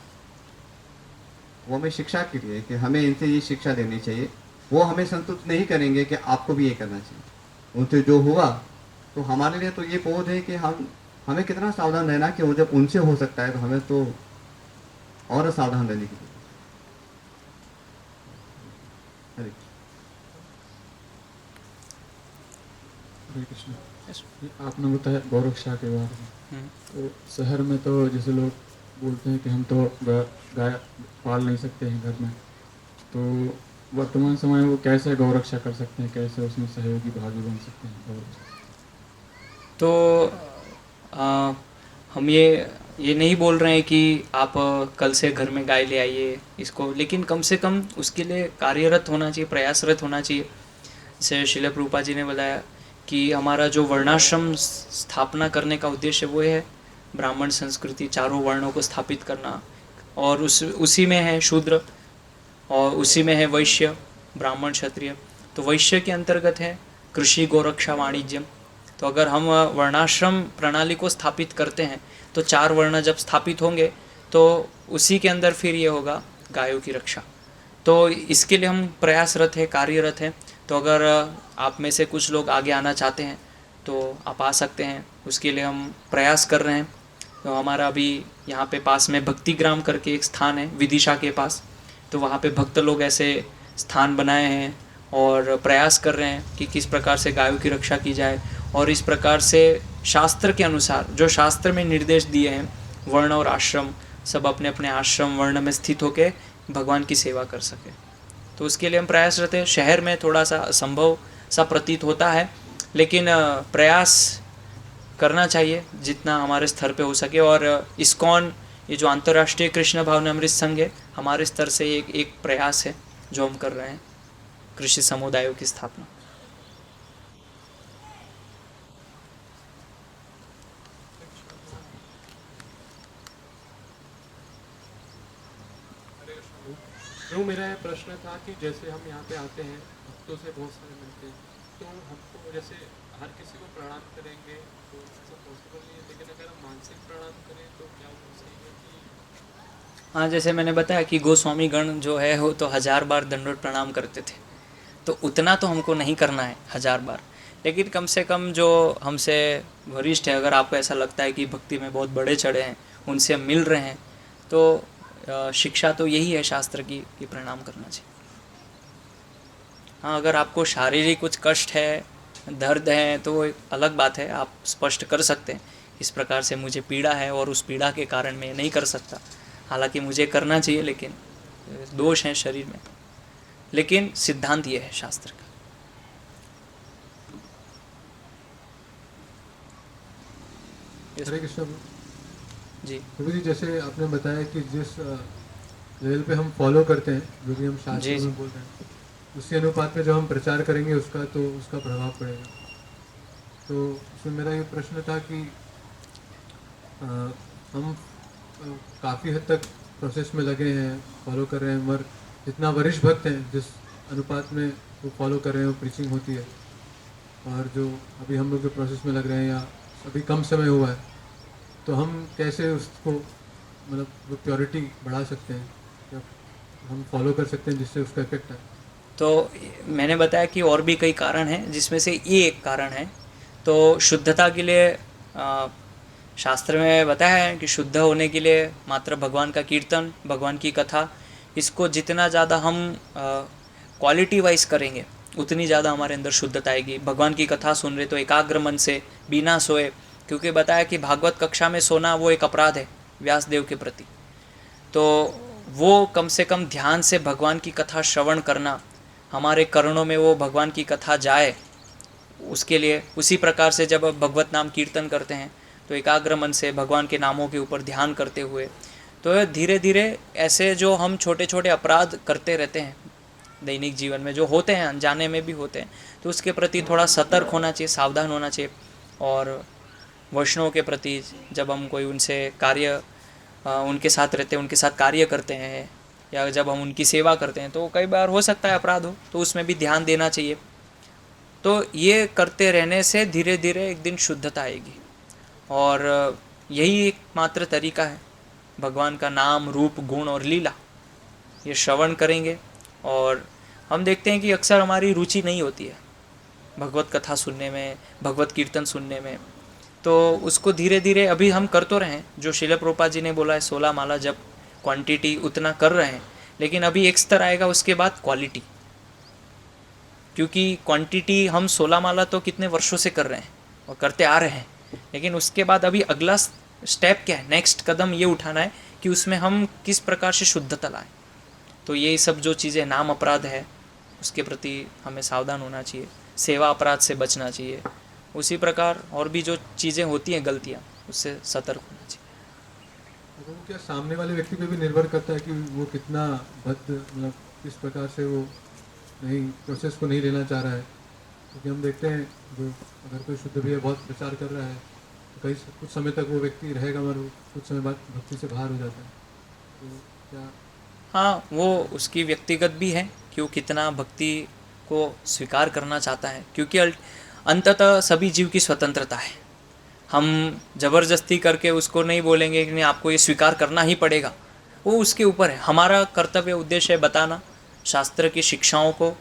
वो हमें शिक्षा के लिए कि हमें इनसे ये शिक्षा लेनी चाहिए, वो हमें संतुष्ट नहीं करेंगे कि आपको भी ये करना चाहिए। उनसे जो हुआ तो हमारे लिए तो ये बोध है कि हमें कितना सावधान रहना कि वो जब उनसे हो सकता है तो हमें तो और सावधान रहने की जरूरत है। हरे हरे कृष्ण। आपने बताया गौरक्षा के बारे में, तो शहर में तो जैसे लोग बोलते हैं कि हम तो गाय पाल नहीं सकते हैं घर में, तो वर्तमान समय में वो कैसे गौरक्षा कर सकते हैं, कैसे उसमें सहयोगी भागी बन सकते हैं गौरक्षा? तो हम ये नहीं बोल रहे हैं कि आप कल से घर में गाय ले आइए इसको, लेकिन कम से कम उसके लिए कार्यरत होना चाहिए, प्रयासरत होना चाहिए। जैसे श्रील प्रभुपाद जी ने बताया कि हमारा जो वर्णाश्रम स्थापना करने का उद्देश्य वो है ब्राह्मण संस्कृति, चारों वर्णों को स्थापित करना, और उसी में है शूद्र और उसी में है वैश्य, ब्राह्मण क्षत्रिय। तो वैश्य के अंतर्गत है कृषि, गोरक्षा, वाणिज्यम। तो अगर हम वर्णाश्रम प्रणाली को स्थापित करते हैं तो चार वर्ण जब स्थापित होंगे तो उसी के अंदर फिर ये होगा गायों की रक्षा। तो इसके लिए हम प्रयासरत हैं, कार्यरत हैं। तो अगर आप में से कुछ लोग आगे आना चाहते हैं तो आप आ सकते हैं, उसके लिए हम प्रयास कर रहे हैं। तो हमारा अभी यहाँ पे पास में भक्तिग्राम करके एक स्थान है विदिशा के पास, तो वहाँ पे भक्त लोग ऐसे स्थान बनाए हैं और प्रयास कर रहे हैं कि किस प्रकार से गायों की रक्षा की जाए, और इस प्रकार से शास्त्र के अनुसार जो शास्त्र में निर्देश दिए हैं, वर्ण और आश्रम सब अपने अपने आश्रम वर्ण में स्थित होकर भगवान की सेवा कर सके। तो उसके लिए हम प्रयासरत हैं। शहर में थोड़ा सा असंभव सा प्रतीत होता है, लेकिन प्रयास करना चाहिए जितना हमारे स्तर पे हो सके। और इस्कॉन, ये जो अंतर्राष्ट्रीय कृष्ण भावनामृत संघ है, हमारे स्तर से एक प्रयास है जो हम कर रहे हैं, कृषि समुदायों की स्थापना। जो मेरा ये प्रश्न था कि जैसे हम यहाँ पे आते हैं, भक्तों से बहुत सारे मिलते हैं, तो हमको जैसे हर किसी को प्रणाम करेंगे तो ऐसा पॉसिबल नहीं है, लेकिन अगर हम मानसिक प्रणाम करें तो क्या वो सही है कि? हाँ, जैसे मैंने बताया कि गोस्वामी गण जो है वो तो 1000 बार दंडवत प्रणाम करते थे, तो उतना तो हमको नहीं करना है 1000 बार, लेकिन कम से कम जो हमसे वरिष्ठ है, अगर आपको ऐसा लगता है कि भक्ति में बहुत बड़े चढ़े हैं, उनसे हम मिल रहे हैं, तो शिक्षा तो यही है शास्त्र की कि प्रणाम करना चाहिए। हाँ, अगर आपको शारीरिक कुछ कष्ट है, दर्द है, तो वो एक अलग बात है, आप स्पष्ट कर सकते हैं इस प्रकार से मुझे पीड़ा है और उस पीड़ा के कारण मैं नहीं कर सकता, हालांकि मुझे करना चाहिए लेकिन दोष हैं शरीर में, लेकिन सिद्धांत ये है शास्त्र का। हरे कृष्ण जी प्रभु जी, जैसे आपने बताया कि जिस लेवल पे हम फॉलो करते हैं, जो भी हम शास्त्र जी, जी। में बोल रहे हैं, उसी अनुपात में जब हम प्रचार करेंगे उसका प्रभाव पड़ेगा। तो उसमें मेरा ये प्रश्न था कि हम काफ़ी हद तक प्रोसेस में लगे हैं, फॉलो कर रहे हैं, मगर जितना वरिष्ठ भक्त हैं जिस अनुपात में वो फॉलो कर रहे हैं, वो प्रीचिंग होती है, और जो अभी हम लोग जो प्रोसेस में लग रहे हैं या अभी कम समय हुआ है, तो हम कैसे उसको मतलब वो प्योरिटी बढ़ा सकते हैं या हम फॉलो कर सकते हैं जिससे उसका इफेक्ट आए? तो मैंने बताया कि और भी कई कारण हैं, जिसमें से ये एक कारण है। तो शुद्धता के लिए शास्त्र में बताया है कि शुद्ध होने के लिए मात्र भगवान का कीर्तन, भगवान की कथा, इसको जितना ज़्यादा हम क्वालिटी वाइज करेंगे उतनी ज़्यादा हमारे अंदर शुद्धता आएगी। भगवान की कथा सुन रहे तो एकाग्र मन से, बिना सोए, क्योंकि बताया कि भागवत कक्षा में सोना वो एक अपराध है व्यास देव के प्रति। तो वो कम से कम ध्यान से भगवान की कथा श्रवण करना, हमारे कर्णों में वो भगवान की कथा जाए, उसके लिए उसी प्रकार से जब अब भगवत नाम कीर्तन करते हैं तो एकाग्र मन से भगवान के नामों के ऊपर ध्यान करते हुए, तो धीरे धीरे ऐसे जो हम छोटे छोटे अपराध करते रहते हैं दैनिक जीवन में, जो होते हैं अनजाने में भी होते हैं, तो उसके प्रति थोड़ा सतर्क होना चाहिए, सावधान होना चाहिए। और वैष्णव के प्रति जब हम कोई उनसे कार्य उनके साथ रहते हैं, उनके साथ कार्य करते हैं, या जब हम उनकी सेवा करते हैं, तो कई बार हो सकता है अपराध हो, तो उसमें भी ध्यान देना चाहिए। तो ये करते रहने से धीरे धीरे एक दिन शुद्धता आएगी, और यही एकमात्र तरीका है भगवान का नाम, रूप, गुण और लीला ये श्रवण करेंगे। और हम देखते हैं कि अक्सर हमारी रुचि नहीं होती है भगवत कथा सुनने में, भगवत कीर्तन सुनने में, तो उसको धीरे धीरे अभी हम कर तो रहे हैं, जो श्रील प्रभुपाद जी ने बोला है 16 माला जब क्वांटिटी उतना कर रहे हैं, लेकिन अभी एक स्तर आएगा उसके बाद क्वालिटी, क्योंकि क्वांटिटी हम 16 माला तो कितने वर्षों से कर रहे हैं और करते आ रहे हैं, लेकिन उसके बाद अभी अगला स्टेप क्या है, नेक्स्ट कदम ये उठाना है कि उसमें हम किस प्रकार से शुद्धता लाएं। तो यही सब जो चीज़ें नाम अपराध है उसके प्रति हमें सावधान होना चाहिए, सेवा अपराध से बचना चाहिए, उसी प्रकार और भी जो चीज़ें होती हैं गलतियाँ, उससे सतर्क होना चाहिए। वो क्या सामने वाले व्यक्ति पे भी निर्भर करता है कि वो कितना बद्ध, मतलब किस प्रकार से वो नहीं प्रोसेस को नहीं लेना चाह रहा है। क्योंकि हम देखते हैं जो अगर कोई शुद्ध भैया बहुत प्रचार कर रहा है तो कुछ समय तक वो व्यक्ति रहेगा, मगर कुछ समय बाद भक्ति से बाहर हो जाता है। तो क्या हाँ, वो उसकी व्यक्तिगत भी है कि वो कितना भक्ति को स्वीकार करना चाहता है, क्योंकि अंततः सभी जीव की स्वतंत्रता है। हम ज़बरदस्ती करके उसको नहीं बोलेंगे कि नहीं आपको ये स्वीकार करना ही पड़ेगा, वो उसके ऊपर है। हमारा कर्तव्य उद्देश्य है बताना शास्त्र की शिक्षाओं को,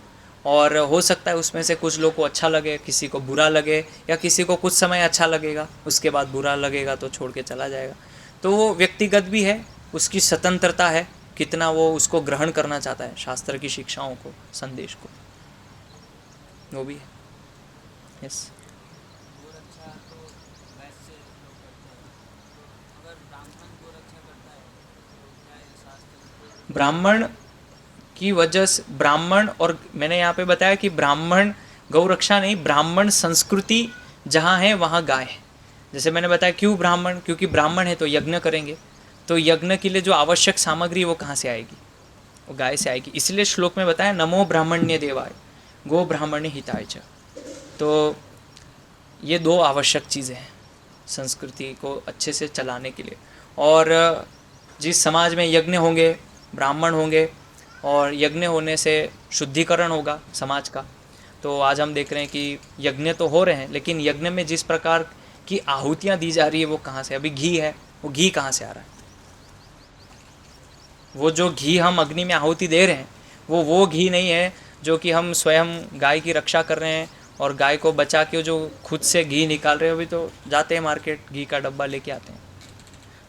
और हो सकता है उसमें से कुछ लोग को अच्छा लगे, किसी को बुरा लगे, या किसी को कुछ समय अच्छा लगेगा उसके बाद बुरा लगेगा तो छोड़ के चला जाएगा। तो वो व्यक्तिगत भी है, उसकी स्वतंत्रता है कितना वो उसको ग्रहण करना चाहता है, शास्त्र की शिक्षाओं को, संदेश को, वो भी है। यस। ब्राह्मण की वजह से, ब्राह्मण, और मैंने यहाँ पे बताया कि ब्राह्मण गौ रक्षा नहीं, ब्राह्मण संस्कृति जहाँ है वहाँ गाय है। जैसे मैंने बताया क्यों ब्राह्मण, क्योंकि ब्राह्मण है तो यज्ञ करेंगे, तो यज्ञ के लिए जो आवश्यक सामग्री वो कहाँ से आएगी, वो गाय से आएगी। इसलिए श्लोक में बताया नमो ब्राह्मण्य देवाय गो ब्राह्मण्य हिताय च। तो ये दो आवश्यक चीज़ें हैं संस्कृति को अच्छे से चलाने के लिए। और जिस समाज में यज्ञ होंगे, ब्राह्मण होंगे, और यज्ञ होने से शुद्धिकरण होगा समाज का। तो आज हम देख रहे हैं कि यज्ञ तो हो रहे हैं, लेकिन यज्ञ में जिस प्रकार की आहुतियाँ दी जा रही है वो कहाँ से, अभी घी है, वो घी कहाँ से आ रहा है? वो जो घी हम अग्नि में आहुति दे रहे हैं वो घी नहीं है जो कि हम स्वयं गाय की रक्षा कर रहे हैं और गाय को बचा के जो खुद से घी निकाल रहे हैं। अभी तो जाते हैं मार्केट, घी का डब्बा लेके आते हैं।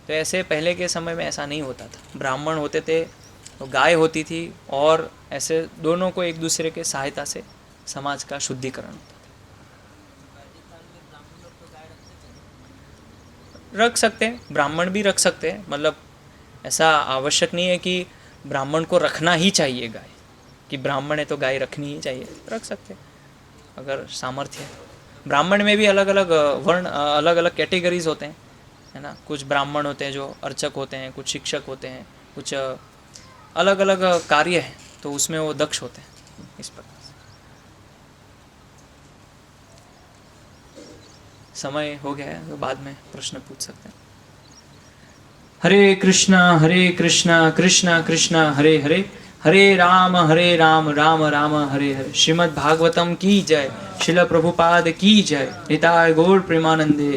तो ऐसे पहले के समय में ऐसा नहीं होता था। ब्राह्मण होते थे तो गाय होती थी, और ऐसे दोनों को एक दूसरे के सहायता से समाज का शुद्धिकरण होता था। रख सकते हैं, ब्राह्मण भी रख सकते हैं, मतलब ऐसा आवश्यक नहीं है कि ब्राह्मण को रखना ही चाहिए गाय, कि ब्राह्मण है तो गाय रखनी ही चाहिए, रख सकते हैं अगर सामर्थ्य है। ब्राह्मण में भी अलग अलग वर्ण, अलग अलग कैटेगरीज होते हैं, है ना। कुछ ब्राह्मण होते हैं जो अर्चक होते हैं, कुछ शिक्षक होते हैं, कुछ अलग अलग कार्य है तो उसमें वो दक्ष होते हैं। इस प्रकार से समय हो गया है तो बाद में प्रश्न पूछ सकते हैं। हरे कृष्णा कृष्णा कृष्णा हरे हरे, हरे राम राम राम हरे हरे। श्रीमद् भागवतम की जय, श्रील प्रभुपाद की जय, निताय गौर प्रेमानंदे।